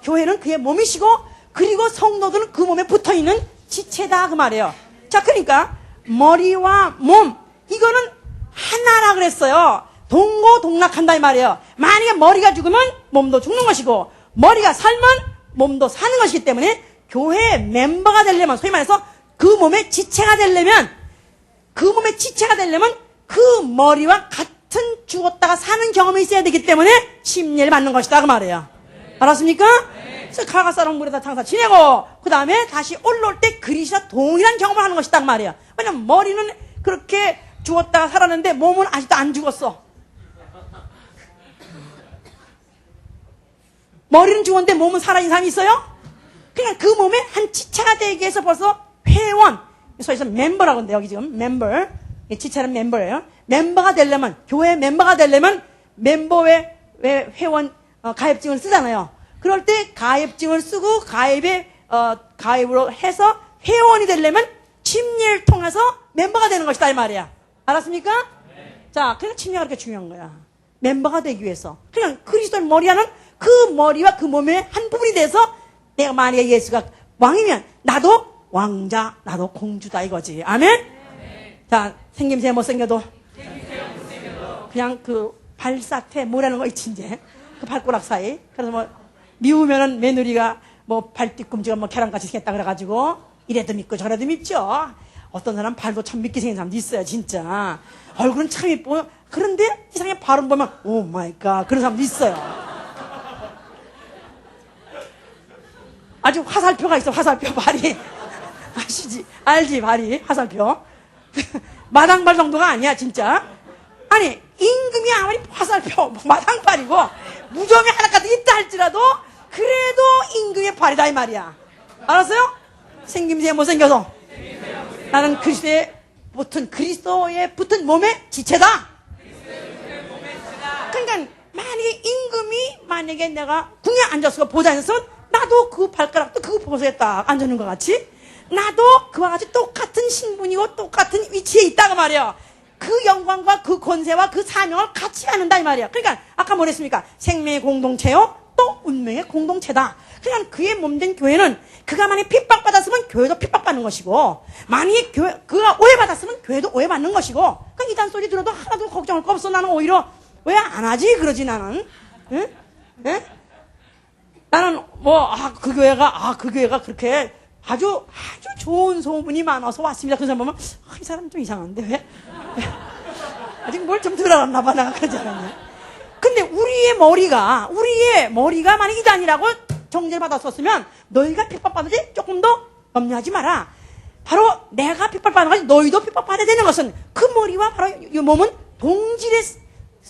교회는 그의 몸이시고 그리고 성도들은 그 몸에 붙어있는 지체다 그 말이에요. 자, 그러니까 머리와 몸 이거는 하나라 그랬어요. 동고동락한다 이 말이에요. 만약에 머리가 죽으면 몸도 죽는 것이고 머리가 살면 몸도 사는 것이기 때문에 교회의 멤버가 되려면 소위 말해서 그 몸의 지체가 되려면 그 머리와 같은 죽었다가 사는 경험이 있어야 되기 때문에 심리를 받는 것이다 그 말이에요. 알았습니까? 그래서 가가 사람 물에다 장사 지내고 그 다음에 다시 올라올 때 그리스도와 동일한 경험을 하는 것이다 그 말이에요. 왜냐면 머리는 그렇게 죽었다가 살았는데 몸은 아직도 안 죽었어. 머리는 죽었는데 몸은 살아있는 사람이 있어요? 그냥 그 몸에 한 지체가 되기 위해서 벌써 회원, 소위서 멤버라고 하는데 여기 지금 멤버, 지체는 멤버예요. 멤버가 되려면, 교회 멤버가 되려면 멤버의 회원, 가입증을 쓰잖아요. 그럴 때 가입증을 쓰고 가입으로 해서 회원이 되려면 침례를 통해서 멤버가 되는 것이다 이 말이야. 알았습니까? 자, 그러니까 침례가 그렇게 중요한 거야. 멤버가 되기 위해서. 그냥 그리스도의 머리하는 그 머리와 그 몸의 한 부분이 돼서 내가 만약에 예수가 왕이면 나도 왕자, 나도 공주다 이거지. 아멘? 자, 생김새 못생겨도 그냥 그 발사태 뭐라는 거 있지 이제. 그 발가락 사이. 그래서 뭐 미우면은 며느리가 뭐 발뒤꿈치가 뭐 계란같이 생겼다 그래가지고 이래도 믿고 저래도 믿죠. 어떤 사람 발도 참 믿게 생긴 사람도 있어요 진짜. 얼굴은 참 이뻐. 그런데 세상에 발은 보면 오 마이 갓 그런 사람도 있어요. 아주 화살표가 있어. 화살표 발이. 아시지? 알지 발이 화살표. 마당발 정도가 아니야 진짜. 아니 임금이 아무리 화살표 마당발이고 무덤이 하나까지 있다 할지라도 그래도 임금의 발이다 이 말이야. 알았어요? 생김새 못생겨서 나는 그리스도에 붙은 몸의 지체다. 그러니까 만약에 임금이 만약에 내가 궁에 앉았어 보좌에 앉았으면 나도 그 발가락도 그 보석에 딱 앉는 것 같이 나도 그와 같이 똑같은 신분이고 똑같은 위치에 있다고 말이야. 그 영광과 그 권세와 그 사명을 같이 하는다 이 말이야. 그러니까 아까 뭐랬습니까? 생명의 공동체요 또 운명의 공동체다. 그냥 그의 몸된 교회는 그가 만약에 핍박받았으면 교회도 핍박받는 것이고 만약에 그가 오해받았으면 교회도 오해받는 것이고 그러니까 이단 소리 들어도 하나도 걱정할 거 없어. 나는 오히려 왜 안 하지 그러지 나는. 응? 응? 나는 그 교회가 그렇게 아주 좋은 소문이 많아서 왔습니다. 그 사람 보면 이 사람 좀 이상한데 왜? 아직 뭘 좀 들어갔나 봐. 내가 그러지 않았냐. 근데 우리의 머리가 만약 이단이라고 정죄를 받았었으면 너희가 핍박받으지 조금 더 염려하지 마라. 바로 내가 핍박받는 것이 너희도 핍박받아야 되는 것은 그 머리와 바로 이 몸은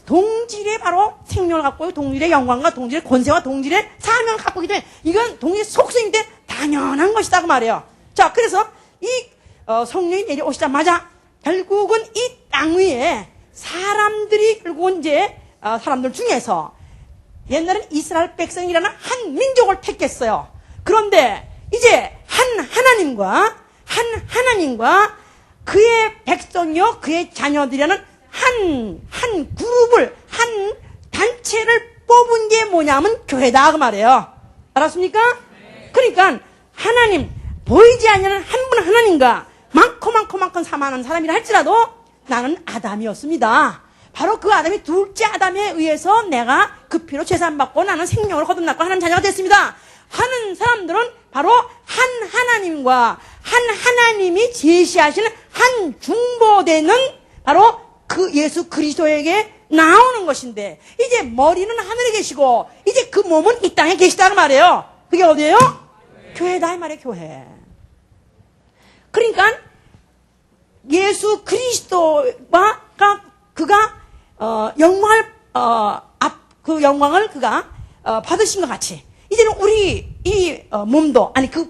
동질의 바로 생명을 갖고 있고 동질의 영광과 동질의 권세와 동질의 사명을 갖고 있기 때문에 이건 동질의 속성인데 당연한 것이다 그 말이에요. 자, 그래서 이 성령이 내려오시자마자 결국은 이 땅 위에 사람들이 결국은 이제 사람들 중에서 옛날엔 이스라엘 백성이라는 한 민족을 택했어요. 그런데 이제 하나님과 그의 백성이요 그의 자녀들이라는 한 그룹을 한 단체를 뽑은 게 뭐냐면 교회다 그 말이에요. 알았습니까? 그러니까 하나님 보이지 않는 한 분 하나님과 많고 사망하는 사람이라 할지라도 나는 아담이었습니다. 바로 그 아담이 둘째 아담에 의해서 내가 그 피로 제사받고 나는 생명을 거듭났고 하나님 자녀가 됐습니다. 하는 사람들은 바로 한 하나님이 제시하시는 한 중보되는 바로 그 예수 그리스도에게 나오는 것인데 이제 머리는 하늘에 계시고 이제 그 몸은 이 땅에 계시다는 말이에요. 그게 어디예요? 교회다 이 말이에요. 교회. 그러니까 예수 그리스도가 그가 영광을 그가 받으신 것 같이 이제는 우리 이 몸도 아니 그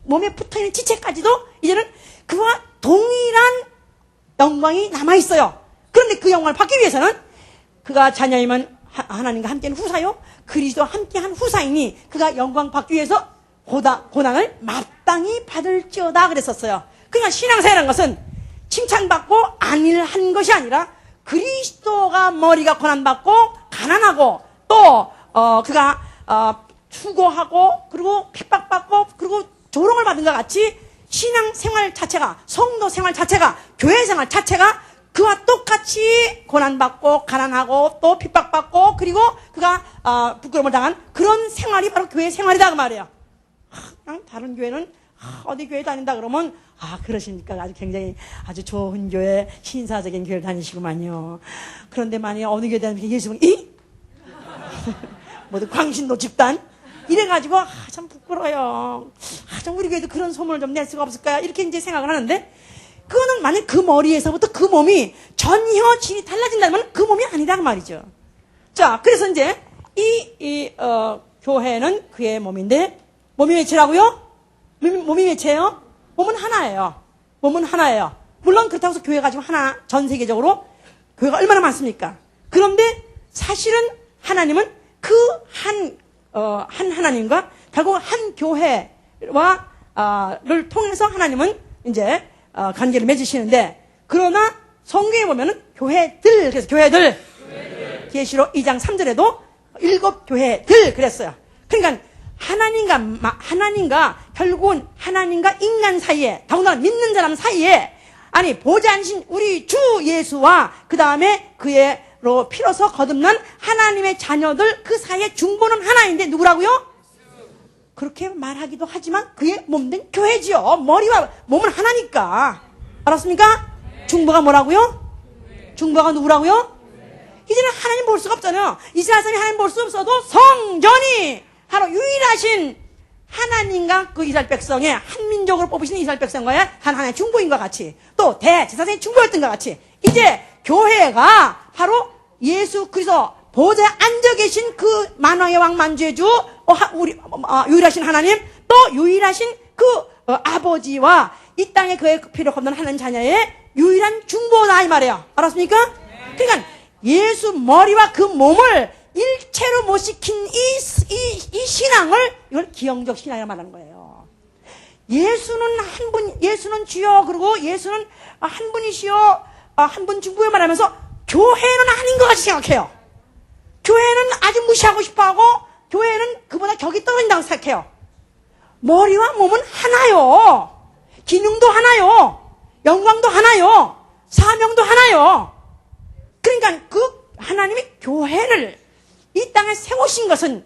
몸에 붙어있는 지체까지도 이제는 그와 동일한 영광이 남아있어요. 그런데 그 영광을 받기 위해서는 그가 자녀이면 하나님과 함께한 후사요 그리스도와 함께한 후사이니 그가 영광 받기 위해서 고난을 마땅히 받을지어다 그랬었어요. 그러니까 신앙생활이라는 것은 칭찬받고 안일한 것이 아니라 그리스도가 머리가 고난받고 가난하고 또 그가 수고하고 그리고 핍박받고 그리고 조롱을 받은 것 같이 신앙생활 자체가 성도 생활 자체가 교회 생활 자체가 그와 똑같이 고난받고 가난하고 또 핍박받고 그리고 그가 부끄러움을 당한 그런 생활이 바로 교회 생활이다 그 말이에요. 그냥 다른 교회는 어디 교회 다닌다 그러면 그러시니까 아주 굉장히 아주 좋은 교회 신사적인 교회를 다니시구만요. 그런데 만약에 어느 교회 다니면 예수님 모두 광신도 집단 이래가지고 참 부끄러워요. 참 우리 교회도 그런 소문을 좀 낼 수가 없을까 이렇게 이제 생각을 하는데 그거는 만약 그 머리에서부터 그 몸이 전혀 질이 달라진다면 그 몸이 아니란 말이죠. 자, 그래서 이제 교회는 그의 몸인데 몸이 몇체라고요? 몸이 몇체예요? 몸은 하나예요. 몸은 하나예요. 물론 그렇다고 해서 교회가 지금 하나 전 세계적으로 교회가 얼마나 많습니까? 그런데 사실은 하나님은 한 하나님과 결국 한 교회와 를 통해서 하나님은 이제 관계를 맺으시는데, 그러나 성경에 보면은 교회들, 그래서 교회들. 계시록 2장 3절에도 7 교회들 그랬어요. 그러니까 하나님과 결국은 하나님과 인간 사이에, 더군다나 믿는 사람 사이에, 아니 보지 않으신 우리 주 예수와 그 다음에 그의로 피로서 거듭난 하나님의 자녀들, 그 사이에 중보는 하나인데 누구라고요? 그렇게 말하기도 하지만 그의 몸된 교회지요. 머리와 몸은 하나니까. 알았습니까? 중보가 뭐라고요? 중보가 누구라고요? 이제는 하나님 볼 수가 없잖아요. 이스라엘 사람이 하나님 볼 수 없어도 성전이 바로 유일하신 하나님과 그 이스라엘 백성의 한민족으로 뽑으신 이스라엘 백성과의 하나님의 중보인과 같이, 또 대제사장의 중보였던 것 같이, 이제 교회가 바로 예수 그리스도 보좌에 앉아 계신 그 만왕의 왕 만주의 주, 우리 유일하신 하나님, 또 유일하신 그 아버지와 이 땅에 그의 피로 걷는 하나님 자녀의 유일한 중보다 이 말이에요. 알았습니까? 그러니까 예수 머리와 그 몸을 일체로 못 시킨 이 신앙을, 이걸 기형적 신앙이라고 말하는 거예요. 예수는 한 분, 예수는 주여, 그리고 예수는 한 분이시여, 한 분 중보에 말하면서 교회는 아닌 것 같이 생각해요. 교회는 아주 무시하고 싶어 하고, 교회는 그보다 격이 떨어진다고 생각해요. 머리와 몸은 하나요. 기능도 하나요. 영광도 하나요. 사명도 하나요. 그러니까 그 하나님이 교회를 이 땅에 세우신 것은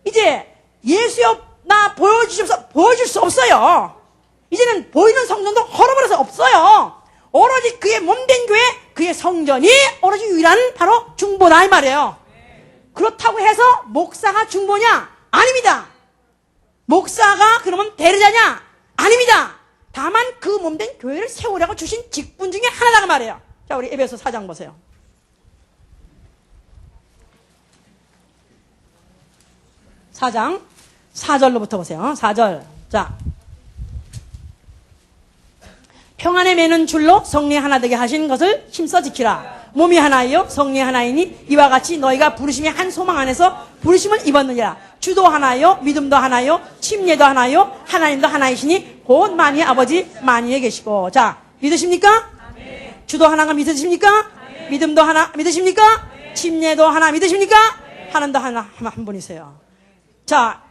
이제 예수여 나 보여줄 수 없어요. 이제는 보이는 성전도 헐어버려서 없어요. 오로지 그의 몸된 교회, 그의 성전이 오로지 유일한 바로 중보다 이 말이에요. 그렇다고 해서 목사가 중보냐? 아닙니다. 목사가 그러면 대리자냐? 아닙니다. 다만 그 몸된 교회를 세우려고 주신 직분 중에 하나다 그 말이에요. 자, 우리 에베소 4장 보세요. 4장 4절로부터 보세요. 4절. 자, 평안에 매는 줄로 성리 하나 되게 하신 것을 힘써 지키라. 몸이 하나이요 성리 하나이니 이와 같이 너희가 부르심의 한 소망 안에서 부르심을 입었느니라. 주도 하나요 믿음도 하나요 침례도 하나요 하나님도 하나이시니 곧 만유의 아버지 만유에 계시고. 자, 믿으십니까? 아멘. 주도 하나가 믿으십니까? 아멘. 믿음도 하나 믿으십니까? 아멘. 침례도 하나 믿으십니까? 아멘. 하나님도 하나 한 분이세요. 자,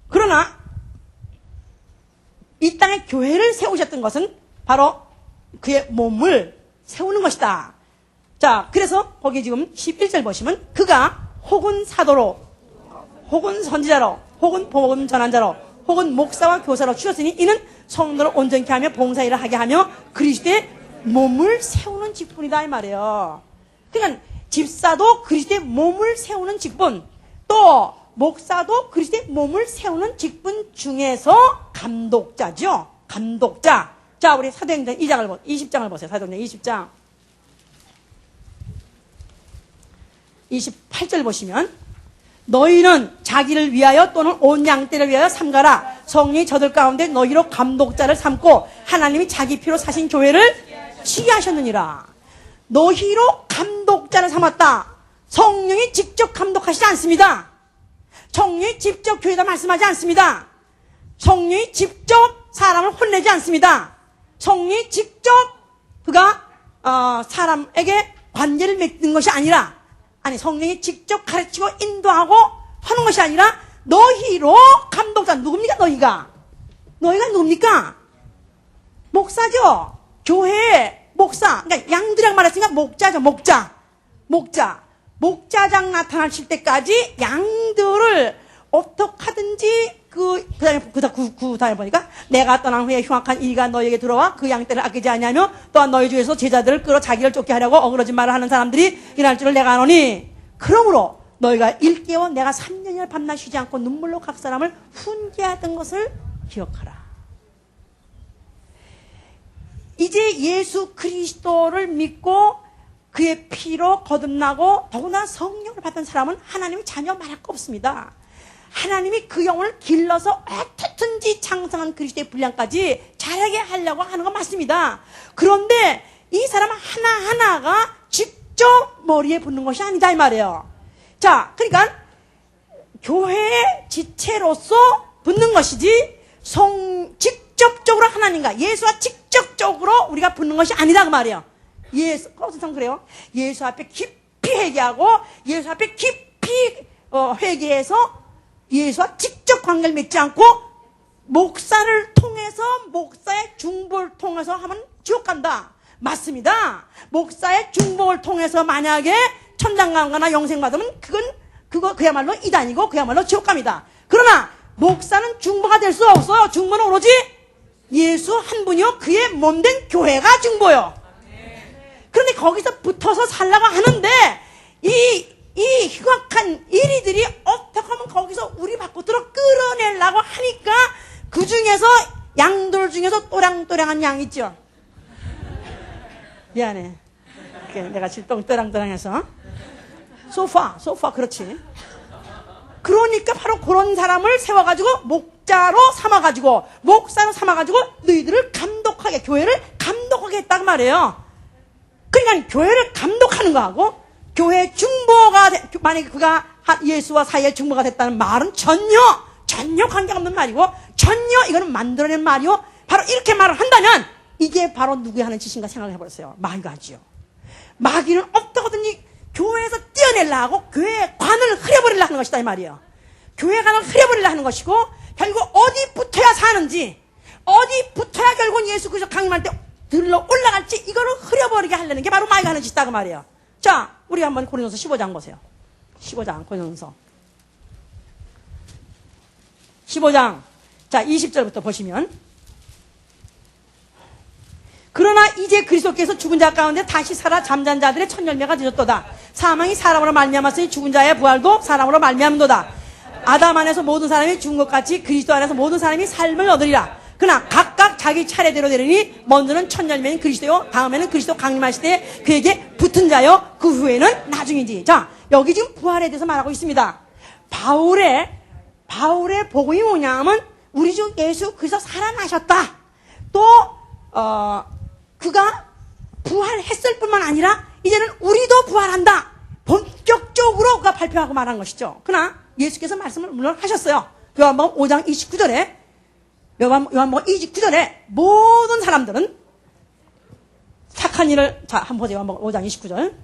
그러나 이 땅에 교회를 세우셨던 것은 바로 그의 몸을 세우는 것이다. 자, 그래서 거기 지금 11절 보시면 그가 혹은 사도로, 혹은 선지자로, 혹은 복음 전환자로, 혹은 목사와 교사로 주셨으니 이는 성도를 온전케 하며 봉사일을 하게 하며 그리스도의 몸을 세우는 직분이다 이 말이에요. 그러니까 집사도 그리스도의 몸을 세우는 직분, 또 목사도 그리스도의 몸을 세우는 직분 중에서 감독자죠. 감독자. 자, 우리 사도행전 20장을 보세요. 사도행전 20장 28절 보시면 너희는 자기를 위하여 또는 온 양떼를 위하여 삼가라. 성령이 저들 가운데 너희로 감독자를 삼고 하나님이 자기 피로 사신 교회를 지휘하셨느니라. 너희로 감독자를 삼았다. 성령이 직접 감독하시지 않습니다. 성령이 직접 교회에다 말씀하지 않습니다. 성령이 직접 사람을 혼내지 않습니다. 성령이 직접 그가 사람에게 관계를 맺는 것이 아니라, 아니 성령이 직접 가르치고 인도하고 하는 것이 아니라 너희로 감독자. 누굽니까? 너희가 누굽니까? 목사죠. 교회 목사. 그러니까 양들이라고 말했으니까 목자죠. 목자장 나타나실 때까지 양들을 어떻게 하든지 그 다음에 보니까 내가 떠난 후에 흉악한 이가 너희에게 들어와 그 양떼를 아끼지 아니하며 또한 너희 중에서 제자들을 끌어 자기를 쫓게 하려고 어그러진 말을 하는 사람들이 일어날 줄을 내가 아노니 그러므로 너희가 일깨워 내가 3년이나 밤낮 쉬지 않고 눈물로 각 사람을 훈계하던 것을 기억하라. 이제 예수 그리스도를 믿고 그의 피로 거듭나고 더구나 성령을 받은 사람은 하나님의 자녀 말할 거 없습니다. 하나님이 그 영혼을 길러서 어떻든지 장성한 그리스도의 분량까지 자라게 하려고 하는 건 맞습니다. 그런데 이 사람 하나하나가 직접 머리에 붙는 것이 아니다 이 말이에요. 자, 그러니까 교회의 지체로서 붙는 것이지 직접적으로 하나님과 예수와 직접적으로 우리가 붙는 것이 아니다 그 말이에요. 예수, 어떤 그래요? 예수 앞에 깊이 회개하고 예수 앞에 깊이 회개해서 예수와 직접 관계를 맺지 않고 목사를 통해서 목사의 중보를 통해서 하면 지옥 간다. 맞습니다. 목사의 중보를 통해서 만약에 천당 가거나 영생 받으면 그거 그야말로 이단이고 그야말로 지옥 갑니다. 그러나 목사는 중보가 될 수 없어요. 중보는 오로지 예수 한 분이요 그의 몸된 교회가 중보요. 그런데 거기서 붙어서 살라고 하는데 이 흉악한 이리들이 어떻게 하면 거기서 우리 밖으로 끌어내려고 하니까 그 중에서 양들 중에서 또랑또랑한 양 있죠. 미안해. 내가 질병 또랑또랑해서 소파 그렇지. 그러니까 바로 그런 사람을 세워가지고 목자로 삼아가지고 목사로 삼아가지고 너희들을 감독하게 교회를 감독하게 했다고 말이에요. 그러니까 교회를 감독하는 거하고 교회 중보가 만약에 그가 예수와 사이에 중보가 됐다는 말은 전혀 관계가 없는 말이고 전혀 이거는 만들어낸 말이요. 바로 이렇게 말을 한다면 이게 바로 누구의 하는 짓인가 생각을 해버렸어요. 마귀가 하지요. 마귀는 어떻게든지 교회에서 떼어내려 하고 교회의 관을 흐려버리려 하는 것이다 이 말이에요. 교회 관을 흐려버리려 하는 것이고 결국 어디 붙어야 사는지 어디 붙어야 결국 예수 그리스도 강림할 때 들러 올라갈지 이거를 흐려버리게 하려는 게 바로 마귀가 하는 짓이다 그 말이에요. 자, 우리 한번 고린도서 15장 보세요. 15장 고린도서 15장 자 20절부터 보시면 그러나 이제 그리스도께서 죽은 자 가운데 다시 살아 잠잔 자들의 첫 열매가 되셨도다. 사망이 사람으로 말미암았으니 죽은 자의 부활도 사람으로 말미암도다. 아담 안에서 모든 사람이 죽은 것 같이 그리스도 안에서 모든 사람이 삶을 얻으리라. 그러나 각각 자기 차례대로 되리니 먼저는 첫 열매인 그리스도요 다음에는 그리스도 강림하실 때 그에게 붙은 자요 그 후에는 나중이지. 자 여기 지금 부활에 대해서 말하고 있습니다. 바울의 복음이 뭐냐면 우리 주 예수 그리스도 살아나셨다. 또 그가 부활했을 뿐만 아니라 이제는 우리도 부활한다. 본격적으로 그가 발표하고 말한 것이죠. 그러나 예수께서 말씀을 물론 하셨어요. 요한복음 5장 29절에 요한복음 29절에 모든 사람들은 착한 일을 자 한번 보세요. 요한복음 5장 29절.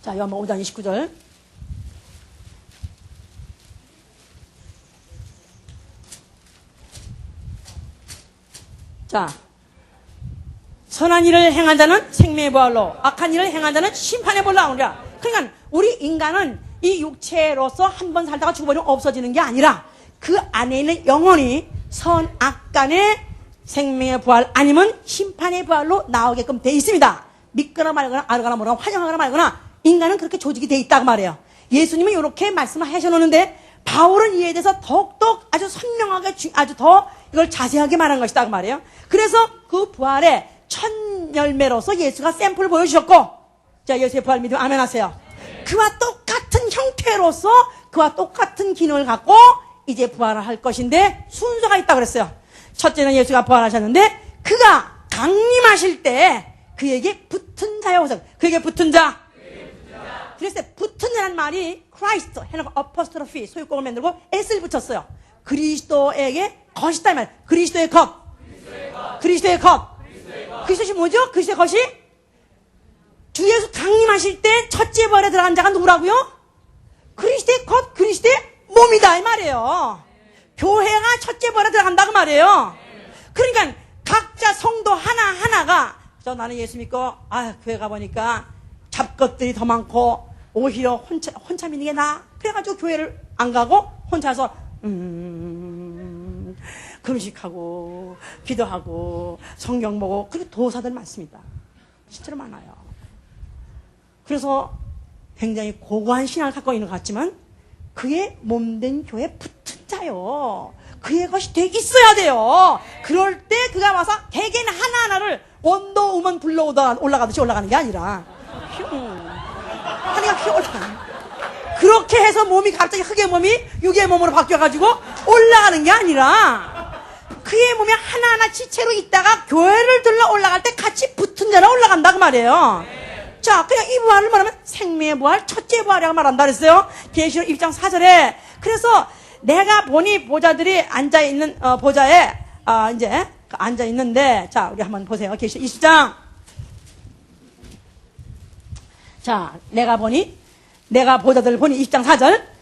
자 요한복음 5장 29절. 자, 선한 일을 행한 자는 생명의 부활로 악한 일을 행한 자는 심판의 벌로 나오리라. 그러니까 우리 인간은 이 육체로서 한 번 살다가 죽어버리면 없어지는 게 아니라 그 안에 있는 영혼이 선악 간의 생명의 부활 아니면 심판의 부활로 나오게끔 돼 있습니다. 믿거나 말거나 알거나 모르거나 환영하거나 말거나 인간은 그렇게 조직이 돼 있다고 말해요. 예수님은 이렇게 말씀을 하셔놓는데 바울은 이에 대해서 더욱더 아주 선명하게 아주 더 이걸 자세하게 말한 것이다 그 말이에요. 그래서 그 부활의 첫 열매로서 예수가 샘플을 보여주셨고 자 예수의 부활 믿으면 아멘 하세요. 그와 똑같은 형태로서 그와 똑같은 기능을 갖고 이제 부활을 할 것인데 순서가 있다고 그랬어요. 첫째는 예수가 부활하셨는데 그가 강림하실 때 그에게 붙은 자요. 그에게 붙은 자. 그래서 붙은 자라는 말이 크라이스트 해놓고 어퍼스트로피 소유공을 만들고 S를 붙였어요. 그리스도에게 것이다 이 말. 그리스도의 것. 그리스도의 것. 그리스도이 뭐죠? 그리스도의 것이 주 예수 강림하실 때 첫째 부활에 들어간 자가 누구라고요? 그리스도의 것, 그리스도의 몸이다 이 말이에요. 교회가 첫째 부활에 들어간다고 말이에요. 그러니까 각자 성도 하나하나가 나는 예수 믿고 교회 가보니까 잡것들이 더 많고 오히려 혼자 믿는 게 나아. 그래가지고 교회를 안 가고 혼자서 금식하고 기도하고 성경 보고 그리고 도사들 많습니다. 실제로 많아요. 그래서 굉장히 고고한 신앙을 갖고 있는 것 같지만 그의 몸된 교회에 붙은 자요. 그의 것이 돼 있어야 돼요. 그럴 때 그가 와서 개개인 하나하나를 원더우먼 불러오다 올라가듯이 올라가는 게 아니라 하니까 피 올라가는 그렇게 해서 몸이 갑자기 흙의 몸이 육의 몸으로 바뀌어가지고 올라가는 게 아니라 그의 몸이 하나하나 지체로 있다가 교회를 들러 올라갈 때 같이 붙은 자라 올라간다 그 말이에요. 자, 그냥 이 부활을 말하면 생명의 부활, 첫째 부활이라고 말한다 그랬어요. 계시록 1장 4절에. 그래서 내가 보니 보좌들이 앉아있는, 보좌에, 이제, 앉아있는데, 자, 우리 한번 보세요. 계시록 20장. 자, 내가 보좌들을 보니 20장 4절.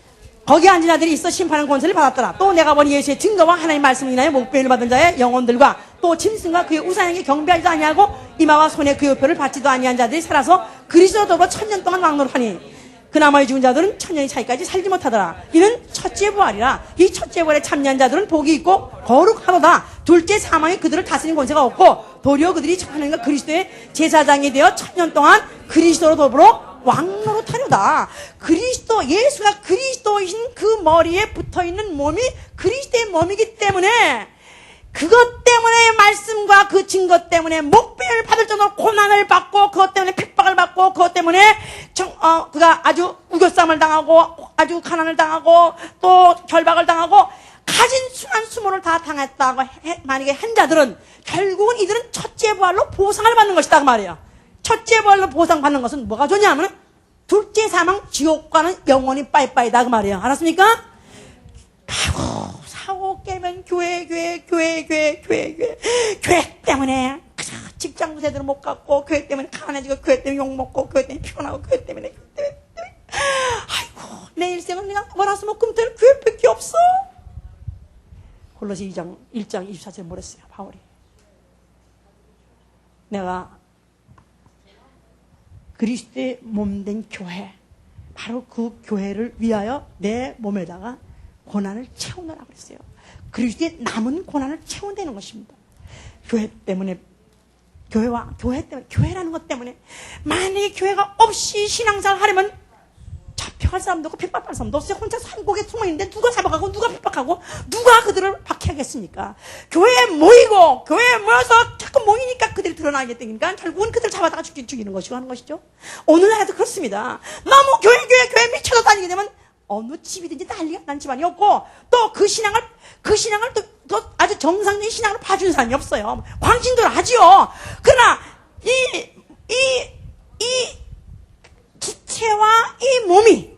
거기 앉은 자들이 있어 심판하는 권세를 받았더라. 또 내가 보니 예수의 증거와 하나님의 말씀을 인하여 목배를 받은 자의 영혼들과 또 짐승과 그의 우상에게 경배하지도 아니하고 이마와 손에 그의 표를 받지도 아니한 자들이 살아서 그리스도로 더불어 1000년 동안 왕노릇하니 그 나머지 죽은 자들은 1000년이 차이까지 살지 못하더라. 이는 첫째 부활이라. 이 첫째 부활에 참여한 자들은 복이 있고 거룩하도다. 둘째 사망이 그들을 다스리는 권세가 없고 도리어 그들이 하나님과 그리스도의 제사장이 되어 1000년 동안 그리스도로 더불어 왕노릇하려다. 예수가 그리스도이신 그 머리에 붙어있는 몸이 그리스도의 몸이기 때문에 그것 때문에 말씀과 그 증거 때문에 목배를 받을 정도로 고난을 받고 그것 때문에 핍박을 받고 그것 때문에 그가 아주 우겨쌈을 당하고 아주 가난을 당하고 또 결박을 당하고 가진 수만 수모를 다 당했다고 만약에 한 자들은 결국은 이들은 첫째 부활로 보상을 받는 것이다 그 말이에요. 첫째 부활로 보상받는 것은 뭐가 좋냐면 둘째 사망 지옥과는 영원히 빠이빠이다 그 말이에요. 알았습니까? 사고 깨면 교회 때문에 직장도 제대로 못 갔고 교회 때문에 가난해지고 교회 때문에 욕먹고 교회 때문에 피곤하고 교회 때문에 아이고 내 일생은 내가 월화수목금토일 교회밖에 없어. 골로새 1장 24절에 뭐랬어요 바울이. 내가 그리스도의 몸된 교회, 바로 그 교회를 위하여 내 몸에다가 고난을 채우느라 그랬어요. 그리스도의 남은 고난을 채운다는 것입니다. 교회 때문에, 교회라는 것 때문에, 만약에 교회가 없이 신앙생활 하려면 잡혀갈 사람도 없고 핍박할 사람도 없어요. 혼자 산곡에 숨어있는데 누가 잡아가고 누가 핍박하고 누가 그들을 박해하겠습니까? 교회에 모여서 자꾸 모이니까 그들이 드러나게 되니까 결국은 그들 잡아다가 죽이는 것이고 하는 것이죠. 오늘날에도 그렇습니다. 너무 교회 미쳐서 다니게 되면 어느 집이든지 난리가 난 집안이 없고 또 그 신앙을 또 아주 정상적인 신앙을 봐주는 사람이 없어요. 광신도를 하지요. 그러나 이 지체와 이 몸이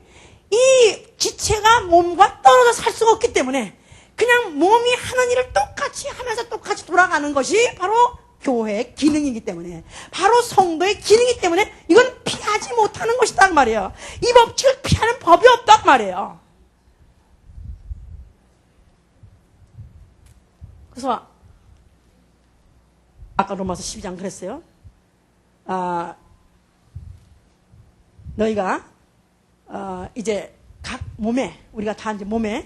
이 지체가 몸과 떨어져 살 수가 없기 때문에 그냥 몸이 하는 일을 똑같이 하면서 똑같이 돌아가는 것이 바로 교회의 기능이기 때문에 바로 성도의 기능이기 때문에 이건 피하지 못하는 것이다 그 말이에요. 이 법칙을 피하는 법이 없다 그 말이에요. 그래서 아까 로마서 12장 그랬어요. 너희가 이제 각 몸에 우리가 다 이제 몸이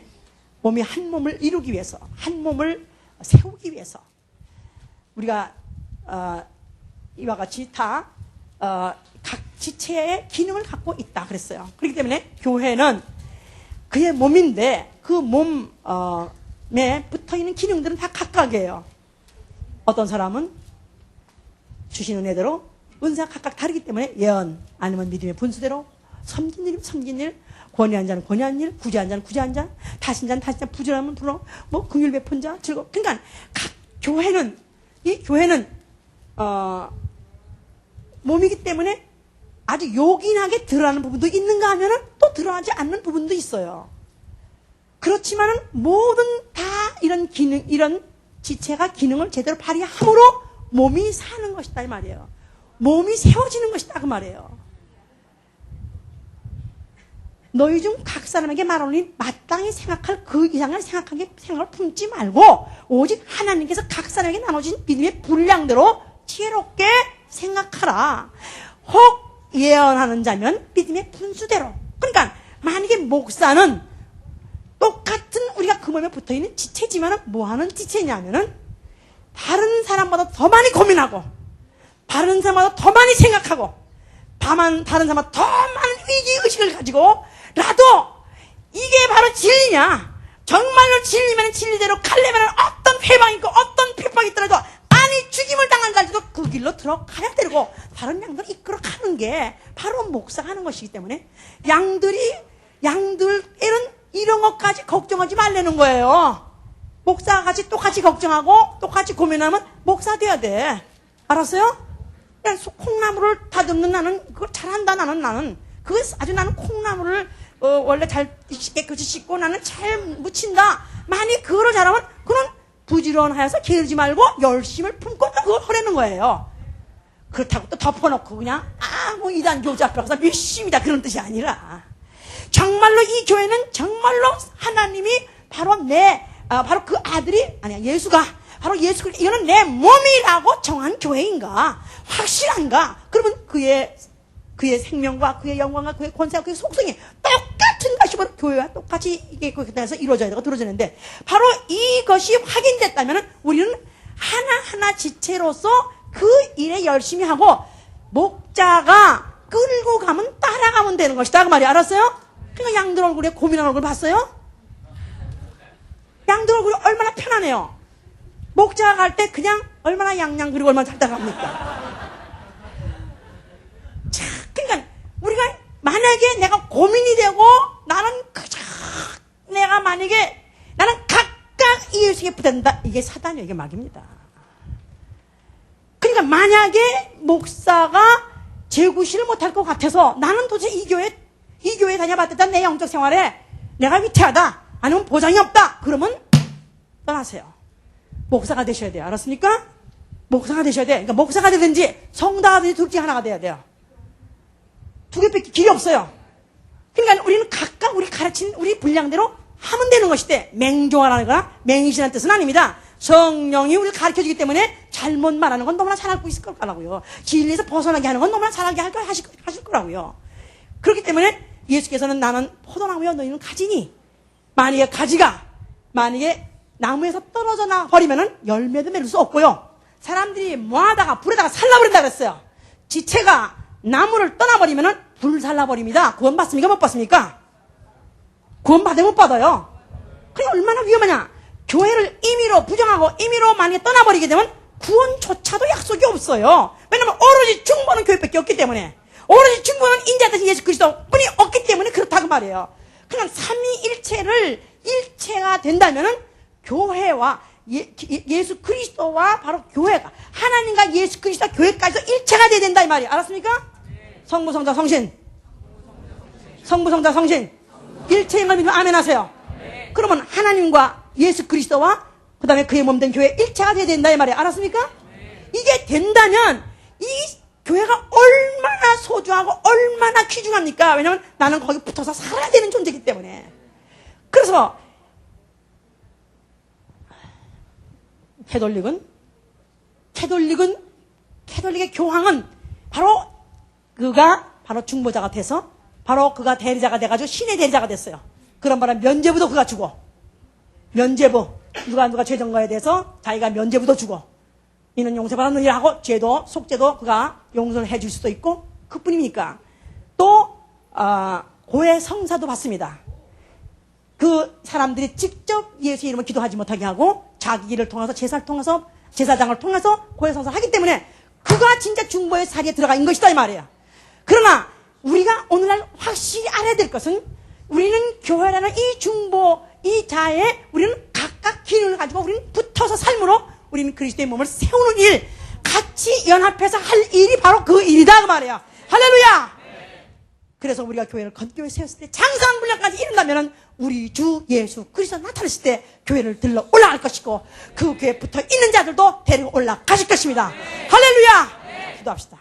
한 몸을 이루기 위해서 한 몸을 세우기 위해서 우리가 이와 같이 다 각 지체의 기능을 갖고 있다 그랬어요. 그렇기 때문에 교회는 그의 몸인데 그 몸에 붙어있는 기능들은 다 각각이에요. 어떤 사람은 주신 은혜대로 은사가 각각 다르기 때문에 예언 아니면 믿음의 분수대로 섬긴 일이면 섬긴 일, 권위한 자는 권위한 일, 구제한 자는 구제한 자, 다신 자는 다신 자, 부지런하면 부러, 긍휼 베푼 자, 그러니까 각 교회는 몸이기 때문에 아주 요긴하게 드러나는 부분도 있는가 하면은 또 드러나지 않는 부분도 있어요. 그렇지만은 모든 다 이런 지체가 기능을 제대로 발휘함으로 몸이 사는 것이다 이 말이에요. 몸이 세워지는 것이다 그 말이에요. 너희 중 각 사람에게 말하노니 마땅히 생각할 그 이상을 생각을 품지 말고 오직 하나님께서 각 사람에게 나눠진 믿음의 분량대로 지혜롭게 생각하라. 혹 예언하는 자면 믿음의 분수대로. 그러니까 만약에 목사는 똑같은 우리가 그 몸에 붙어있는 지체지만 뭐하는 지체냐면은 다른 사람보다 더 많이 고민하고 다른 사람보다 더 많이 생각하고 다른 사람보다 더 많은 위기의식을 가지고 라도 이게 바로 진리냐, 정말로 진리면 진리대로 가려면 어떤 회방이 있고 어떤 핍박이 있더라도 아니 죽임을 당한다 할지도 그 길로 들어가야 되고 다른 양들을 이끌어가는 게 바로 목사가 하는 것이기 때문에 양들에는 이런 것까지 걱정하지 말라는 거예요. 목사가 같이 똑같이 걱정하고 똑같이 고민하면 목사 돼야 돼. 알았어요? 그냥 콩나물을 다듬는 나는 그걸 잘한다. 나는 그거 아주 나는 콩나물을 원래 잘 깨끗이 씻고 나는 잘 무친다. 만약 그거를 잘하면 그는 부지런하여서 게으르지 말고 열심을 품고 또 그걸 하려는 거예요. 그렇다고 또 덮어놓고 그냥 뭐 이단 교제 앞에 가서 열심이다 그런 뜻이 아니라 정말로 이 교회는 정말로 하나님이 바로 바로 그 아들이 아니야 예수가 바로 예수 그리스도 이거는 내 몸이라고 정한 교회인가 확실한가? 그러면 그의 생명과 그의 영광과 그의 권세와 그의 속성이 똑같은 것이 바로 교회와 똑같이 이게 거기서 이루어져야 되고 들어지는데 바로 이것이 확인됐다면 우리는 하나하나 지체로서 그 일에 열심히 하고 목자가 끌고 가면 따라가면 되는 것이다 그 말이 알았어요? 그러니까 양들 얼굴에 고민한 얼굴 봤어요? 양들 얼굴이 얼마나 편하네요. 목자가 갈 때 그냥 얼마나 양양 그리고 얼마나 잘 따라갑니까? 자, 그러니까 우리가 만약에 내가 고민이 되고 나는 내가 만약에 나는 각각 이 예수에게 붙는다 이게 사단이에요. 이게 막입니다. 그러니까 만약에 목사가 제구실을 못할 것 같아서 나는 도대체 이 교회 다녀봤다 내 영적 생활에 내가 위태하다 아니면 보장이 없다 그러면 떠나세요. 목사가 되셔야 돼요. 알았습니까? 목사가 되셔야 돼. 그러니까 목사가 되든지 성도가 되든지 둘 중에 하나가 돼야 돼요. 두 개밖에 길이 없어요. 그러니까 우리는 각각 우리 가르친 우리 분량대로 하면 되는 것이대. 맹종하라는 거나 맹신한 뜻은 아닙니다. 성령이 우리를 가르쳐주기 때문에 잘못 말하는 건 너무나 잘 알고 있을 거라고요. 진리에서 벗어나게 하는 건 너무나 잘하게 하실 거라고요. 그렇기 때문에 예수께서는 나는 포도나무여 너희는 가지니 만약에 가지가 만약에 나무에서 떨어져 나와 버리면은 열매도 맺을 수 없고요. 사람들이 모아다가 불에다가 살라버린다 그랬어요. 지체가 나무를 떠나버리면은 불 살라버립니다. 구원 받습니까? 못 받습니까? 구원 받아 못 받아요. 그게 얼마나 위험하냐. 교회를 임의로 부정하고 임의로 만약에 떠나버리게 되면 구원조차도 약속이 없어요. 왜냐면 오로지 중보는 교회밖에 없기 때문에 오로지 중보는 인자 대신 예수 그리스도 뿐이 없기 때문에 그렇다고 말이에요. 그냥 삼위일체를 일체가 된다면은 교회와 예수 그리스도와 바로 교회가 하나님과 예수 그리스도 교회까지도 일체가 돼야 된다 이 말이에요. 알았습니까? 성부 성자 성신 성부 성자 성신 일체인 걸 믿으면 아멘 하세요. 그러면 하나님과 예수 그리스도와 그 다음에 그의 몸된 교회 일체가 돼야 된다 이 말이에요. 알았습니까? 이게 된다면 이 교회가 얼마나 소중하고 얼마나 귀중합니까? 왜냐면 나는 거기 붙어서 살아야 되는 존재이기 때문에. 그래서 캐톨릭의 교황은 바로 그가 바로 중보자가 돼서 바로 그가 대리자가 돼가지고 신의 대리자가 됐어요. 그런 바람 면죄부도 그가 주고 면죄부 누가 죄정거에 대해서 자기가 면죄부도 주고 이는 용서받았느니라 하고 죄도 속죄도 그가 용서를 해줄 수도 있고 그뿐입니까? 또 고해 성사도 받습니다. 그 사람들이 직접 예수 이름을 기도하지 못하게 하고 자기 길을 통해서 제사장을 통해서 고해 성사를 하기 때문에 그가 진짜 중보의 사리에 들어간 것이다 이 말이에요. 그러나 우리가 오늘날 확실히 알아야 될 것은 우리는 교회라는 이 중보 이 자에 우리는 각각 기능을 가지고 우리는 붙어서 삶으로 우리는 그리스도의 몸을 세우는 일 같이 연합해서 할 일이 바로 그 일이다 그 말이에요. 할렐루야. 그래서 우리가 교회를 건교에 세웠을 때 장성분량까지 이룬다면 우리 주 예수 그리스도 나타나실 때 교회를 들러 올라갈 것이고 그 교회에 붙어 있는 자들도 데리고 올라가실 것입니다. 할렐루야. 기도합시다.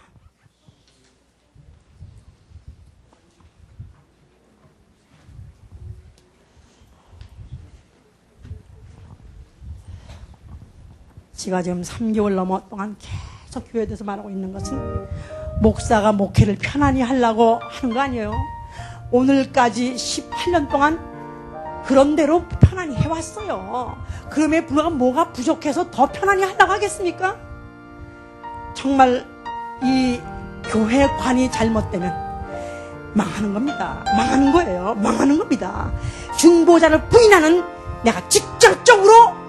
제가 지금 3개월 넘어 동안 계속 교회에 대해서 말하고 있는 것은 목사가 목회를 편안히 하려고 하는 거 아니에요. 오늘까지 18년 동안 그런 대로 편안히 해왔어요. 그럼에 불구하고 뭐가 부족해서 더 편안히 하려고 하겠습니까? 정말 이 교회관이 잘못되면 망하는 겁니다. 망하는 거예요. 망하는 겁니다. 중보자를 부인하는 내가 직접적으로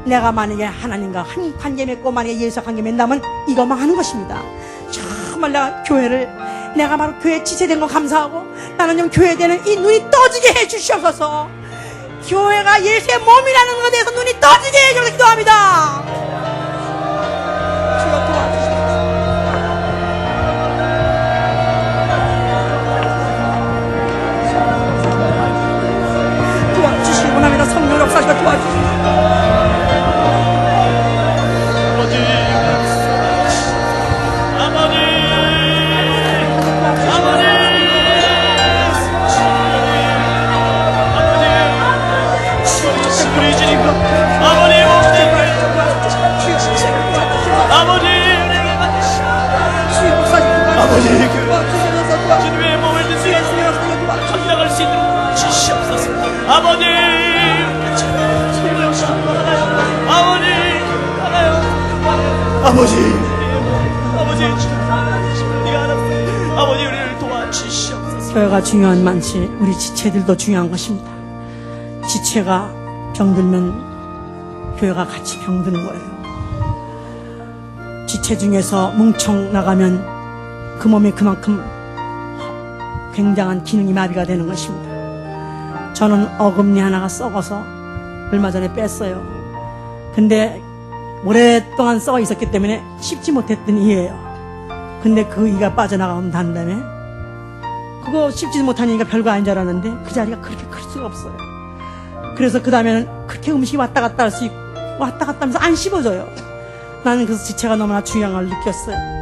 내가 만약에 하나님과 한 관계 맺고 만약에 예수와 관계 맺는다면 이거 망하는 것입니다. 정말 내가 바로 교회에 지체된 거 감사하고 나는 좀 교회에 대한 이 눈이 떠지게 해주시옵소서. 교회가 예수의 몸이라는 것에 대해서 눈이 떠지게 해주셔서 기도합니다. 주여 도와주시옵소서. 아버지 교회 주님의 몸을 드시고 감당할 수 있도록 주시옵소서. 아버지 아버지 네가 알았어. 아버지 우리를 도와주시옵소서. 교회가 중요한 만치 우리 지체들도 중요한 것입니다. 지체가 병들면 교회가 같이 병드는 거예요. 지체 중에서 뭉청 나가면 그 몸에 그만큼 굉장한 기능이 마비가 되는 것입니다. 저는 어금니 하나가 썩어서 얼마 전에 뺐어요. 근데 오랫동안 썩어 있었기 때문에 씹지 못했던 이예요. 근데 그 이가 빠져나가면 단 다음에 그거 씹지 못하니까 별거 아닌 줄 알았는데 그 자리가 그렇게 클 수가 없어요. 그래서 그 다음에는 그렇게 음식이 왔다 갔다 할 수 있고 왔다 갔다 하면서 안 씹어져요. 나는 그래서 지체가 너무나 중요한 걸 느꼈어요.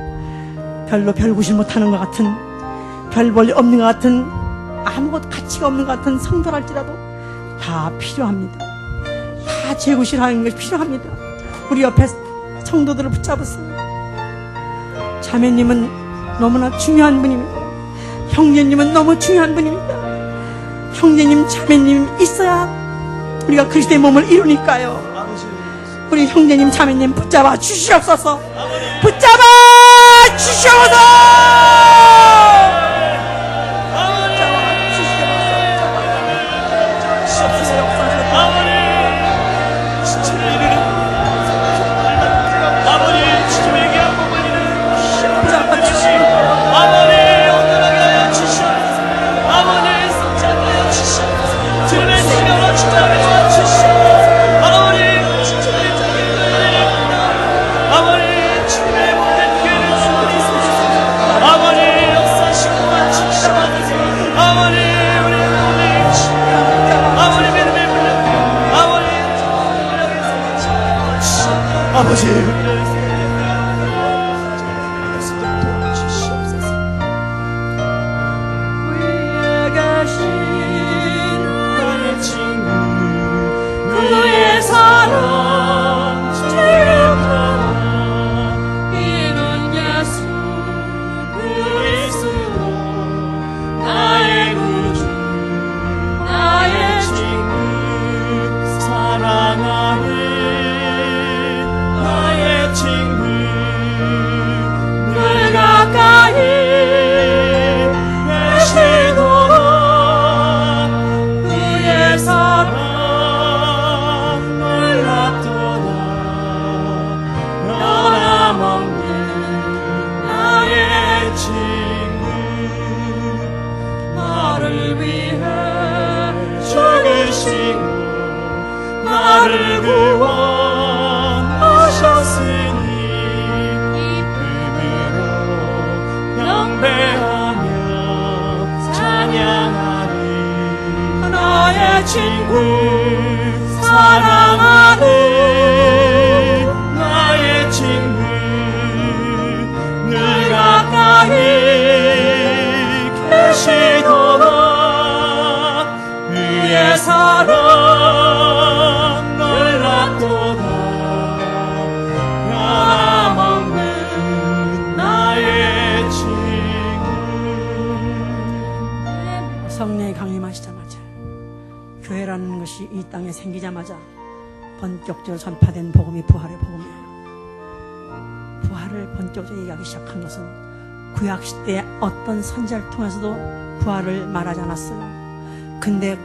별로 별구실 못하는 것 같은, 별 볼 없는 것 같은, 아무것도 가치가 없는 것 같은 성도랄지라도 다 필요합니다. 다 재구실하는 것이 필요합니다. 우리 옆에 성도들을 붙잡으세요. 자매님은 너무나 중요한 분입니다. 형제님은 너무 중요한 분입니다. 형제님, 자매님 있어야 우리가 그리스도의 몸을 이루니까요. 우리 형제님, 자매님 붙잡아 주시옵소서. 붙잡아 주시옵소서. 아버지 위에 계신 나의 친구 그의 사랑 채워라. 이는 예수 그리스도 나의 구주 나의 친구 사랑하는 친구 늘 가까이 계시도록 그의 사랑 놀랍도다. 변함없는 나의 친구 나를 위해 죽으시고 나를 구원하셨으니 기쁨으로 경배하며 찬양하리. 나의 친구 사랑하는 나의 친구 늘 가까이 계시도록 그의 사랑 놀랍도다. 변함없는 나의 친구. 성령이 강림하시자마자 교회라는 것이 이 땅에 생기자마자 본격적으로 전파된 복음이 부활의 복음이에요. 부활을 본격적으로 얘기하기 시작한 것은 구약시대의 어떤 선지자를 통해서도 부활을 말하지 않았어요. 근데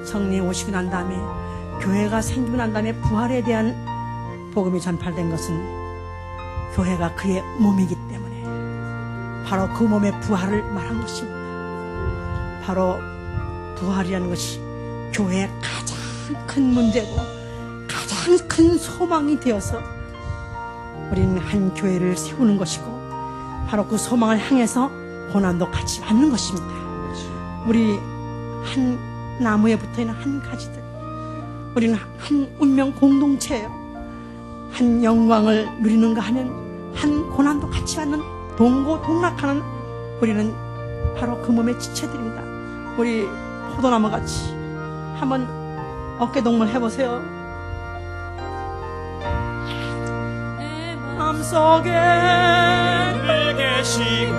성령이 오시고 난 다음에 교회가 생기고 난 다음에 부활에 대한 복음이 전파된 것은 교회가 그의 몸이기 때문에 바로 그 몸의 부활을 말한 것입니다. 바로 부활이라는 것이 교회의 가장 큰 문제고 가장 큰 소망이 되어서 우리는 한 교회를 세우는 것이고 바로 그 소망을 향해서 고난도 같이 받는 것입니다. 우리 한 나무에 붙어있는 한 가지들, 우리는 한 운명 공동체예요. 한 영광을 누리는가 하면 한 고난도 같이 받는 동고동락하는 우리는 바로 그 몸의 지체들입니다. 우리 포도나무 같이 한번 어깨동무를 해보세요. 마음속에 늘 계시고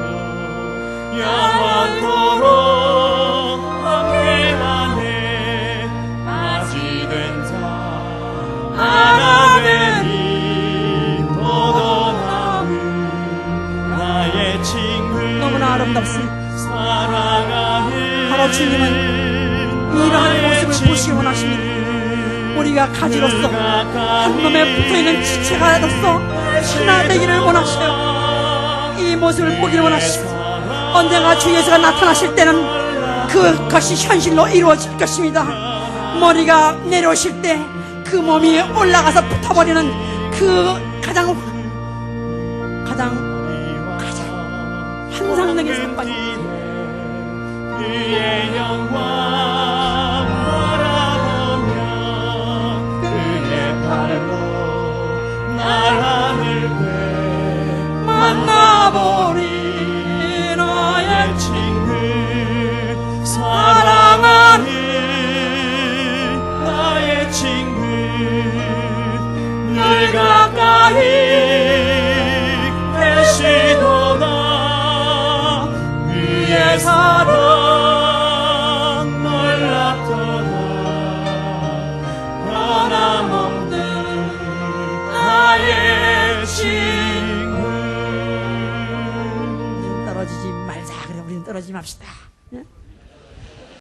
영원토록 함께하네. 아지 된 자 아나베니 도도나무 나의 친구 너무나 아름답습니다. 사랑하는 바로 주님은 이러한 모습을 보시기 원하십니다. 우리가 가지로서 한 놈에 붙어있는 지체가로서 하나 되기를 원하셔요. 이 모습을 보기를 원하시고 언젠가 주 예수가 나타나실 때는 그것이 현실로 이루어질 것입니다. 머리가 내려오실 때 그 몸이 올라가서 붙어버리는 그 가장 환상적인 사건이 그의 영광 바라보며 그의 팔로 날 하늘 되 만나보리 나의 친구 사랑하는 나의 친구 늘 가까이 계시도다 그의 사랑 놀랍도다 변함없는 나의 친구 떨어지지 말자. 그래, 우리는 떨어지지 맙시다. 예?